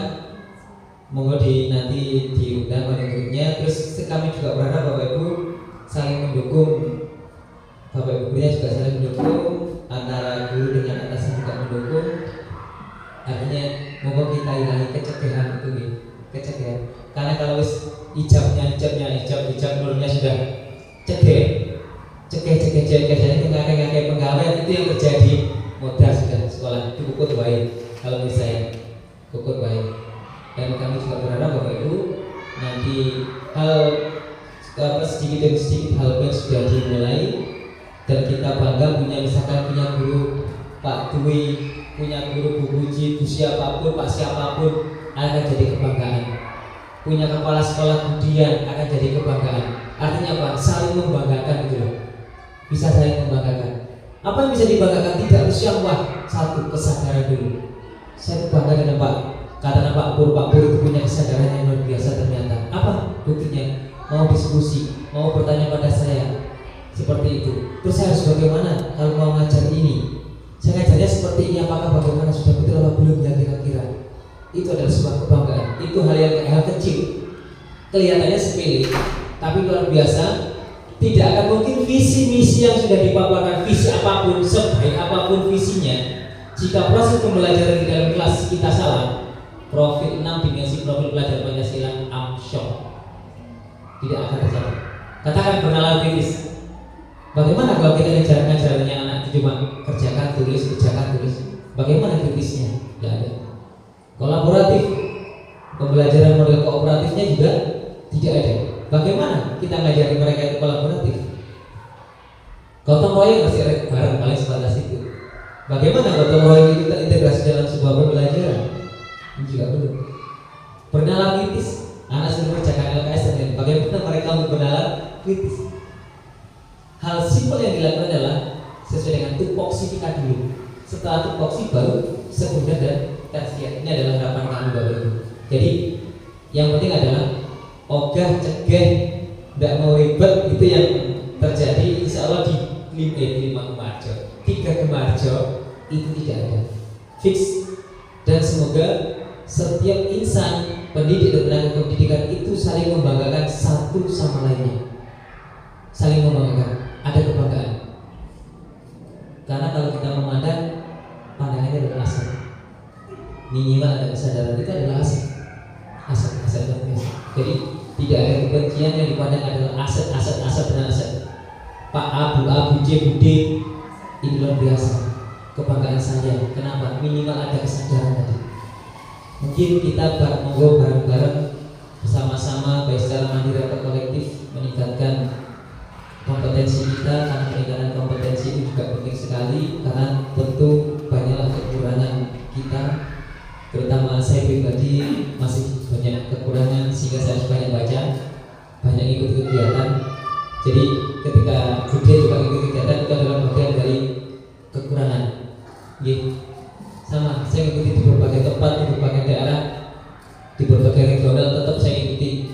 monggo nanti diundang wali muridnya. Terus kami juga berharap Bapak Ibu saling mendukung. Bapak Ibu gurunya juga saling mendukung, antara guru dengan atasan juga mendukung. Artinya monggo kita hilangi kecekehan itu nih. Kecekehan. Karena kalau hijabnya menurutnya sudah cekeh jadi ngake penggawean itu yang terjadi modal sudah sekolah itu kukut baik. Kalau menurut saya kukut baik. Dan kami juga berharap Bapak Ibu nanti hal sedikit demi sedikit hal yang sudah dimulai dan kita bangga punya misalkan punya guru Pak Dwi, punya guru Bu Puji, Bu siapapun, Pak siapapun akan jadi kebanggaan. Punya kepala sekolah Budian akan jadi kebanggaan. Artinya apa? Saling membanggakan gitu loh. Bisa saling membanggakan. Apa yang bisa dibanggakan? Tidak harus yang wah. Satu, kesadaran dulu. Saya bangga dengan Pak kata Pak Pur itu punya kesadaran yang luar biasa ternyata. Apa buktinya? Mau diskusi, mau bertanya pada saya seperti itu. Terus saya harus bagaimana kalau mau ngajar ini? Saya ngajarnya seperti ini, apakah bagaimana sudah betul atau belum ya kira-kira? Itu adalah sebuah kebanggaan. Itu hal kecil, kelihatannya sepele, tapi luar biasa. Tidak akan mungkin visi misi yang sudah dipaparkan, visi apapun, sebaik apapun visinya, jika proses pembelajaran di dalam kelas kita salah, profil 6 dimensi profil pelajar Pancasila amsyok, tidak akan terjadi. Katakan bernalar kritis. Bagaimana kalau kita ngajarannya anak itu cuma kerjakan tulis? Bagaimana kritisnya? Tidak ada. Kolaboratif, pembelajaran model kooperatifnya juga tidak ada. Bagaimana kita ngajari mereka itu kolaboratif? Gotong royong masih bareng paling sebatas itu. Bagaimana gotong royong itu terintegrasi dalam sebuah pembelajaran? Ini juga belum. Bernalar kritis, anak sudah mengerjakan LKS dan bagaimana mereka bernalar kritis? Hal simpel yang dilakukan adalah sesuai dengan tupoksi kita dulu. Setelah tupoksi baru sekunder dan tersier. Ini adalah harapan kami Bapak Ibu. Jadi yang penting adalah ogah, cegah, tidak mau ribet, itu yang terjadi insya Allah di 5 Gemarjo. 3 Gemarjo itu tidak ada fix. Dan semoga setiap insan pendidik dan tenaga pendidikan itu saling membanggakan satu sama lainnya. Saling membanggakan, ada kebanggaan. Karena kalau kita memandang, pandangannya adalah aset. Minimal ada kesadaran, itu adalah aset luar biasa. Jadi tidak ada kebencian, yang dipandang adalah aset dan aset. Pak A, Bu A, Bu J, Bu D, ini luar biasa. Kebanggaan saya. Kenapa? Minimal ada kesadaran tadi. Mungkin kita monggo bareng-bareng bersama-sama baik secara mandiri atau kolektif meningkatkan kompetensi kita, karena peningkatan kompetensi itu juga penting sekali. Karena tentu banyaklah kekurangan kita, terutama saya pribadi masih banyak kekurangan sehingga saya harus banyak baca, banyak ikut kegiatan. Jadi ketika dia juga ikut kegiatan itu adalah bagian dari kekurangan. Sama saya ikuti di berbagai tempat, di berbagai daerah, di berbagai regional, tetap saya ikuti.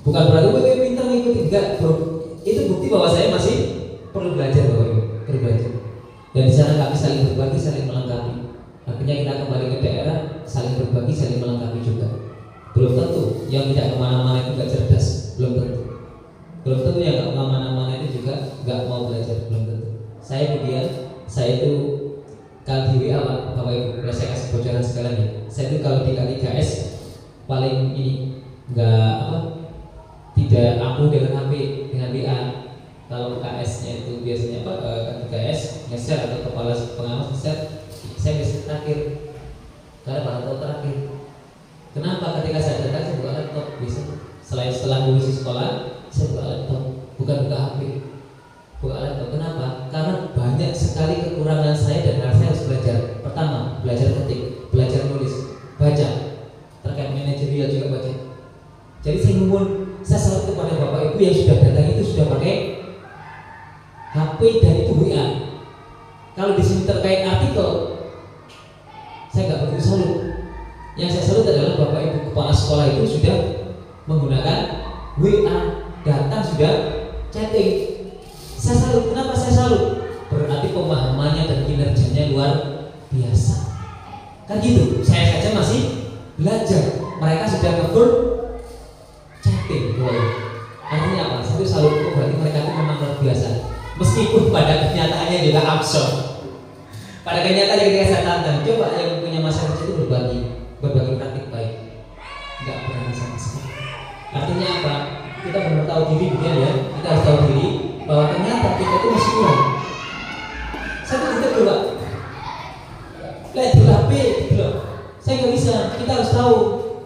Bukan berarti pintar mengikuti, enggak bro. Itu bukti bahwa saya masih perlu belajar Bapak Ibu, perlu belajar. Dan di sana kami saling berbagi, saling melengkapi. Akhirnya kita kembali ke daerah, saling berbagi, saling melengkapi juga. Belum tentu yang tidak kemana-mana itu gak cerdas, belum tentu. Belum tentu yang gak kemana-mana itu juga gak mau belajar, belum tentu. Saya kemudian, saya itu kalau di WA Bapak Ibu, saya kasih bocoran sekalian ya. Saya itu kalau di K3S paling ini tidak aku dengan HP, dengan WA. Kalau KS-nya itu biasanya K3S nge-share atau kepala pengawas nge-share, saya nge-share terakhir. Karena baru terakhir. Kenapa? Ketika saya datang saya buka laptop biasanya. Selain setelah lulus sekolah, saya buka laptop, bukan buka HP. Buka laptop. Kenapa? Karena banyak sekali kekurangan saya dan saya harus belajar. Pertama, belajar ketik, belajar nulis, baca. Terkait manajerial juga baca. Jadi saya salut kepada Bapak Ibu yang sudah datang itu sudah pakai HP dan itu WA. Kalau di sini terkait artikel, saya nggak begitu salut. Yang saya salut adalah Bapak Ibu kepala sekolah itu sudah menggunakan WA, datang sudah chatting. Saya salut. Kenapa saya salut? Berarti pemahamannya dan kinerjanya luar biasa. Kan gitu. Saya saja masih belajar. Mereka sudah nge-full chatting. Artinya apa? Satu salut. Berarti mereka itu memang luar biasa. Meskipun pada kenyataannya juga absurd. Pada kenyataannya ketika saya tantang, coba yang punya masa kerja itu berbagi praktik baik. Enggak pernah sama sekali. Artinya apa? Kita perlu tahu diri, bukan ya? Kita harus tahu diri bahwa ternyata kita itu masih kurang. Satu kita coba. Lihat di HP gitu loh. Saya nggak bisa. Kita harus tahu.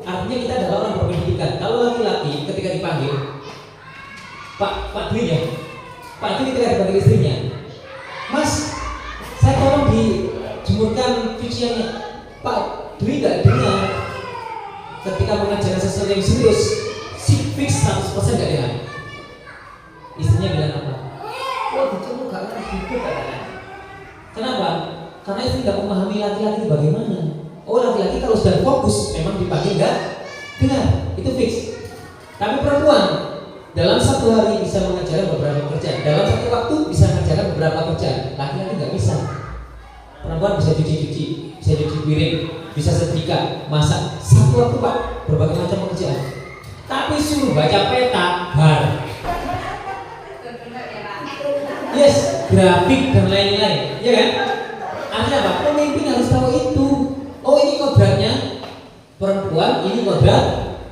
Artinya kita adalah orang berpendidikan. Kalau laki-laki ketika dipanggil, Pak Dwi ya, Pak Dwi ketika dipanggil istrinya, usianya. Pak Dwi nggak dengar ketika mengajarkan sesuatu yang serius, si fix 100% nggak dengar. Istrinya bilang apa? Oh, dicemu gak ngerti gitu katanya. Kenapa? Karena istri nggak memahami laki-laki itu bagaimana. Oh, laki-laki kalau sudah fokus memang dipanggil nggak dengar, itu fix. Tapi perempuan dalam satu hari bisa mengajarkan beberapa pekerjaan, dalam satu waktu bisa mengajarkan beberapa pekerjaan. Laki-laki nggak bisa. Perempuan bisa cuci-cuci, bisa cuci piring, bisa setrika, masak. Satu waktu Pak, berbagai macam pekerjaan. Tapi suruh baca peta, bar. Yes, grafik dan lain-lain, ya kan? Artinya apa? Pemimpin harus tahu itu. Oh, ini kodratnya perempuan, ini kodrat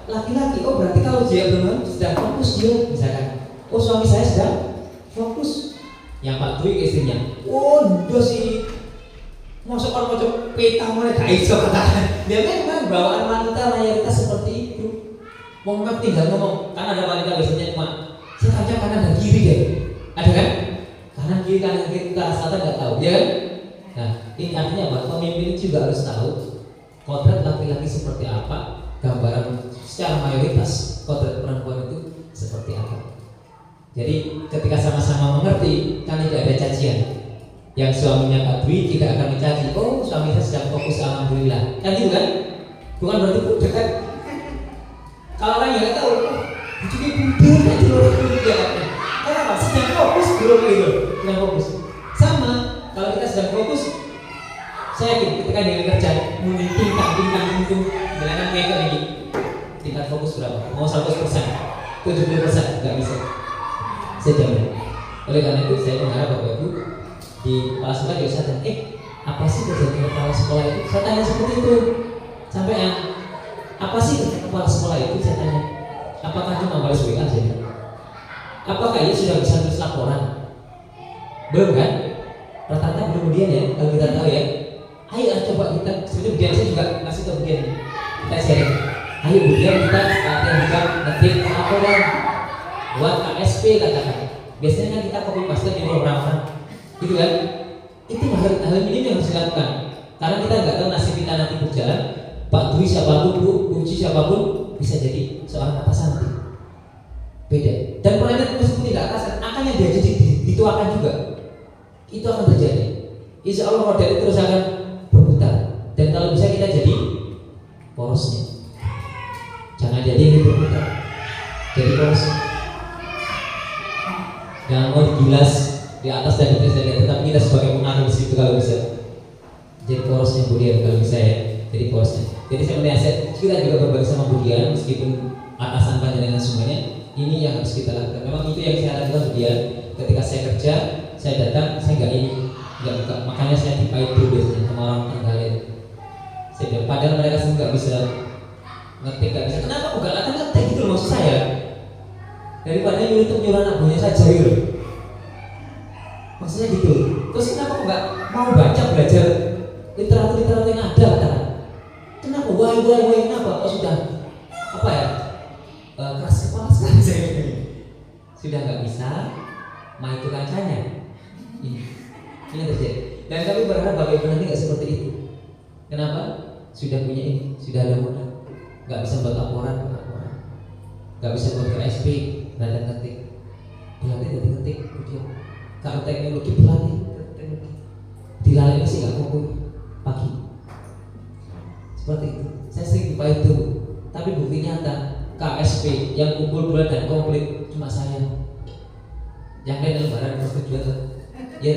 laki-laki. Oh, berarti kalau dia belum sedang fokus dia, misalkan, oh suami saya sedang fokus. Yang Pak Dwi ke istrinya, oh dos ini masuk orang macam peta mana gak iso katakan. Dia memang bawaan wanita mayoritas seperti itu. Mau tinggal ngomong, kan ada wanita biasanya cuma saya kerja kanan dan kiri deh, ada kan? Kanan kiri ke arah selatan nggak tahu, ya kan? Nah, ini artinya apa? Pemimpin juga harus tahu kodrat laki-laki seperti apa, gambaran secara mayoritas kodrat perempuan itu seperti apa. Jadi ketika sama-sama mengerti, kan tidak ada cacian. Yang suaminya Pak Dwi tidak akan mencaci. Oh, suami saya sedang fokus, alhamdulillah. Kan gitu kan? Bukan berarti budak kan? Kalau orang yang nggak tahu, jadi budak kan di luar budak. Kenapa? Sedang fokus belum gitu, sedang fokus. Sama, kalau kita sedang fokus, saya yakin ketika dia kerja, mulai tingkang, bilangan kayak gini, tingkat fokus berapa? Mau 100%, 70% nggak bisa. Saya jamin. Oleh karena itu saya mengharap Bapak Ibu di kepala sekolah juga saya tanya, apa sih kerjaan kepala sekolah itu? Saya tanya seperti itu. Sampai yang apa sih kerjaan kepala sekolah itu? Saya tanya. Apakah cuma balas WA saja? Apakah ia sudah bisa tulis laporan? Belum kan? Rata-rata belum kemudian ya, kalau kita tahu ya. Ayo coba kita, sebetulnya begini saya juga kasih tahu begini. Kita sharing. Ayo kemudian kita latihan juga ngetik laporan buat KSP katakan. Biasanya kan kita copy paste di program, gitu kan? Itu hal ini yang harus dilakukan. Karena kita nggak tahu nasib kita nanti berjalan. Pak Dwi siapapun, Bu Uci siapapun bisa jadi seorang atasan nanti. Beda. Dan pelayanan meskipun tidak atasan, akan yang dia jadi dituakan juga. Itu akan terjadi. Insya Allah roda itu terus akan berputar. Dan kalau bisa kita jadi porosnya. Jangan jadi ini berputar. Jadi porosnya. Jangan mau digilas di atas dan di atas, tetapi kita sebagai pengaruh di situ kalau bisa. Jadi porosnya Budian kalau bisa ya. Jadi porosnya. Jadi saya menasihat kita juga berbagi sama Budian meskipun atasan panjenengan semuanya. Ini yang harus kita lakukan. Memang itu yang saya lakukan Budian. Ketika saya kerja, saya datang, saya nggak buka. Makanya saya dipahit dulu biasanya sama orang Tenggalin. Saya bilang, padahal mereka semua nggak bisa ngetik, nggak bisa. Kenapa bukan latih ngetik gitu loh maksud saya. Daripada nyuruh anak buahnya saja gitu. Maksudnya gitu. Terus kenapa nggak mau baca belajar literatur yang ada katakan? Kenapa? Why kenapa? Oh sudah apa ya? Keras kepala sekali saya ini. Sudah nggak bisa, mah itu kancanya. Ini terjadi. Dan kami berharap Bapak Ibu nanti nggak seperti itu. Kenapa? Sudah punya ini, sudah ada modal. Nggak bisa buat laporan, nggak bisa buat KSP, nggak ngetik, berlatih ngetik, kemudian kalau teknologi berlatih, dilalui sih nggak fokus pagi. Seperti itu. Saya sering dipahit dulu, tapi bukti nyata KSP yang kumpul bulan dan komplit cuma saya. Yang lain lembaran persetujuan, ya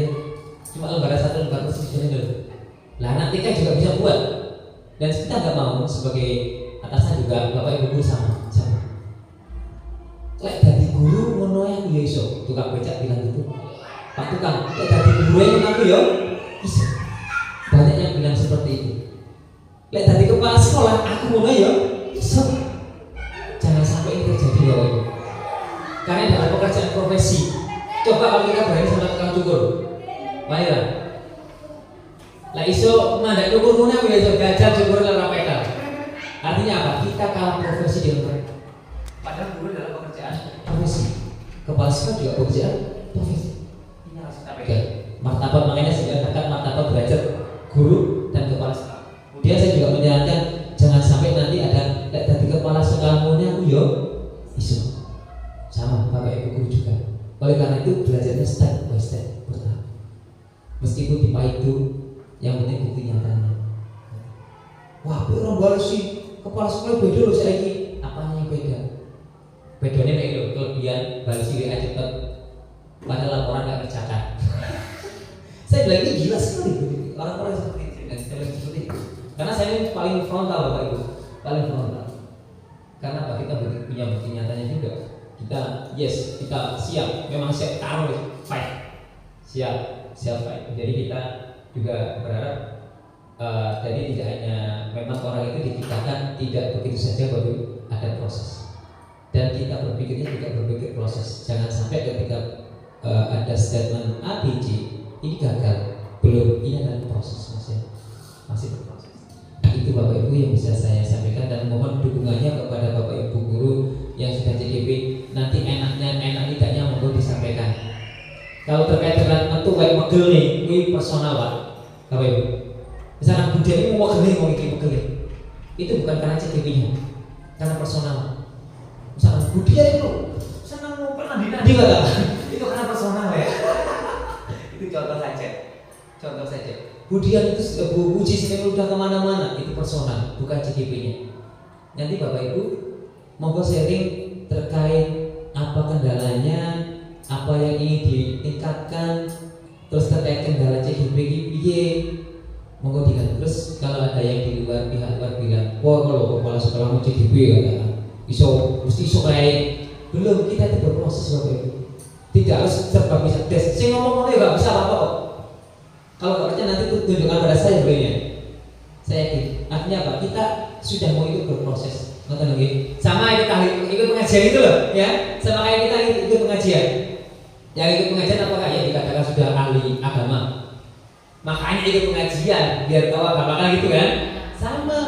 cuma lembaran satu lembaran persetujuan dulu. Lah nanti kan juga bisa buat, dan kita nggak mau sebagai atasan juga Bapak Ibu guru sama. Lek dadi guru ngono yang ya iso, tukang becak bilang gitu. Pak tukang, lek dadi guru yang aku ya iso. Banyak yang bilang seperti itu. Lek dadi kepala sekolah aku ngono ya iso. Jangan sampai ini terjadi Bapak Ibu. Karena dalam pekerjaan profesi, coba kalau kita berani sama tukang cukur, baiklah. Lah iso mandak cukur ngono aku ya iso belajar cukur lan rapeka. Artinya apa? Kita kalah profesi dengan mereka. Padahal guru dalam pekerjaan profesi, kepala sekolah juga pekerjaan profesi. Ini harus kita pegang. Martabat, makanya saya katakan martabat belajar guru dan kepala sekolah. Meskipun tipe itu, yang penting bukti nyatanya. Wah, orang balik sih kepala sekolah beda loh saya ini. Apanya yang beda? Bedanya nih loh, kelebihan balik sih aja cepet. Padahal laporan nggak kerjakan. Saya bilang ini gila sekali orang-orang seperti itu dan seperti itu. Karena saya ini paling frontal Bapak Ibu, paling frontal. Karena apa? Kita punya bukti nyatanya juga. Kita siap, memang siap taruh fight, siap fight. Jadi kita juga berharap jadi tidak hanya memang orang itu diciptakan tidak begitu saja baru ada proses. Dan kita berpikirnya juga berpikir proses. Jangan sampai ketika ada statement A, B, C ini gagal, belum, ini adalah proses masih berproses. Itu Bapak Ibu yang bisa saya sampaikan dan mohon dukungannya kepada Bapak Ibu guru yang sudah CGP. Nanti enak tidaknya monggo disampaikan. Kalau terkait dengan tentu baik megel nih, ini personal Pak, Bapak Ibu. Misalkan Bunda ini mau megel, itu bukan karena CGP-nya, karena personal. Misalkan Budi itu senang mau pernah dinadi kata, itu karena personal ya. Itu contoh saja. Budian itu uji sistem udah kemana-mana, itu personal, bukan CGP-nya. Nanti Bapak Ibu monggo sharing terkait apa kendalanya, apa yang ingin ditingkatkan, terus terkait kendala CGP piye, monggo diganti. Terus kalau ada yang di luar pihak luar bilang, wah kalau kepala sekolah mau CGP kata, mesti iso kayak belum, kita itu berproses Bapak Ibu. Tidak harus serba bisa tes. Saya ngomong nggak bisa apa kok. Kalau nggak percaya nanti tunjukkan pada saya belinya. Saya yakin. Artinya apa? Kita sudah mau ikut berproses. Nonton lagi. Sama ikut pengajian itu loh, ya. Sama kayak kita ikut pengajian. Yang ikut pengajian apakah ya dikatakan sudah ahli agama. Makanya ikut pengajian biar tahu agama kan gitu kan. Sama.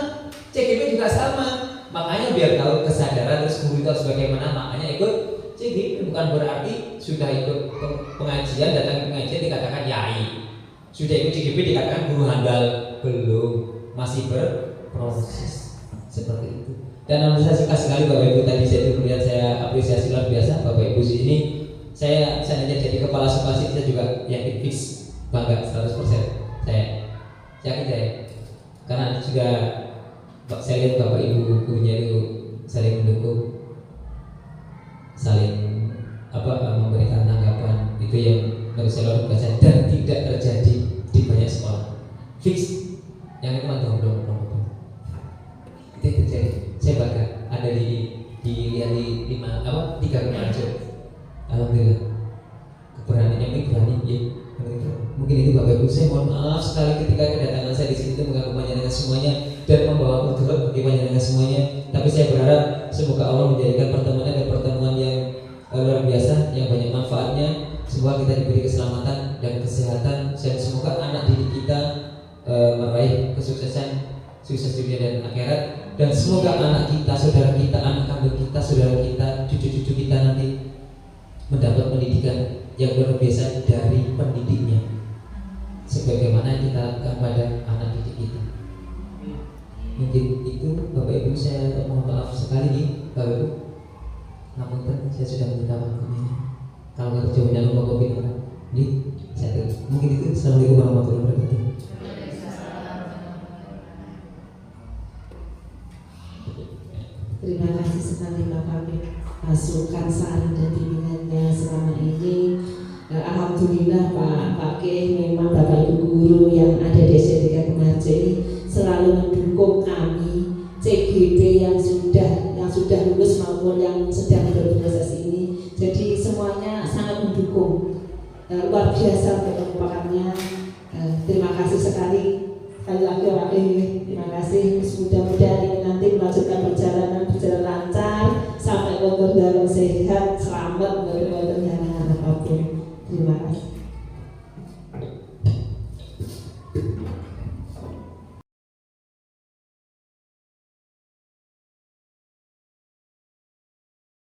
CGP juga sama. Makanya biar tahu kesadaran terus guru itu sebagaimana. Makanya ikut CGP. Bukan berarti sudah ikut pengajian, datang ke pengajian dikatakan yai. Sudah ikut CGP dikatakan guru handal. Belum, masih berproses seperti itu. Dan alhamdulillah sekali Bapak Ibu tadi saya melihat, saya apresiasi luar biasa Bapak Ibu sini. Saya jadi kepala sekolah sini saya juga yakin fix bangga 100%. Saya yakin karena juga saya lihat Bapak Ibu gurunya itu saling mendukung, saling memberikan tanggapan. Itu yang harus saya luar biasa dan tidak terjadi di banyak sekolah. Fix yang itu mantap belum. Itu terjadi. Saya bangga ada di 3 rumah aja. Alhamdulillah. Keberaniannya ini berani ya. Mungkin itu Bapak Ibu, saya mohon maaf sekali ketika kedatangan saya di sini itu mengganggu panjenengan semuanya dan membawa mudarat bagi panjenengan semuanya. Tapi saya berharap semoga Allah menjadikan pertemuan yang luar biasa, yang banyak manfaatnya. Semoga kita diberi keselamatan dan kesehatan, dan semoga anak didik kita meraih kesuksesan, sukses dunia dan akhirat. Dan semoga anak kita, saudara kita, anak kandung kita, saudara kita, cucu-cucu kita nanti mendapat pendidikan yang luar biasa dari pendidiknya, sebagaimana kita lakukan pada anak didik kita. Mungkin itu Bapak Ibu, saya mohon maaf sekali nih Bapak Ibu. Ngapunten, saya sudah meminta waktu ini. Kalau nggak terjawab jangan lupa kopi orang. Jadi saya tutup. Mungkin itu. Assalamualaikum warahmatullahi wabarakatuh. Terima kasih sekali Pak Kabit masukan saran dan bimbingannya selama ini. Alhamdulillah Pak Ke, memang Bapak Ibu guru yang ada di SD3 Kemarje ini selalu mendukung kami CGP yang sudah lulus maupun yang sedang berproses ini. Jadi semuanya sangat mendukung. Luar biasa kekompakannya. Terima kasih sekali. Sekali lagi Pak Ke, terima kasih. Mudah-mudahan ini nanti melanjutkan perjalanan lancar sampai kotor dalam sehat, selamat, dari kotor yang apapun. Terima kasih.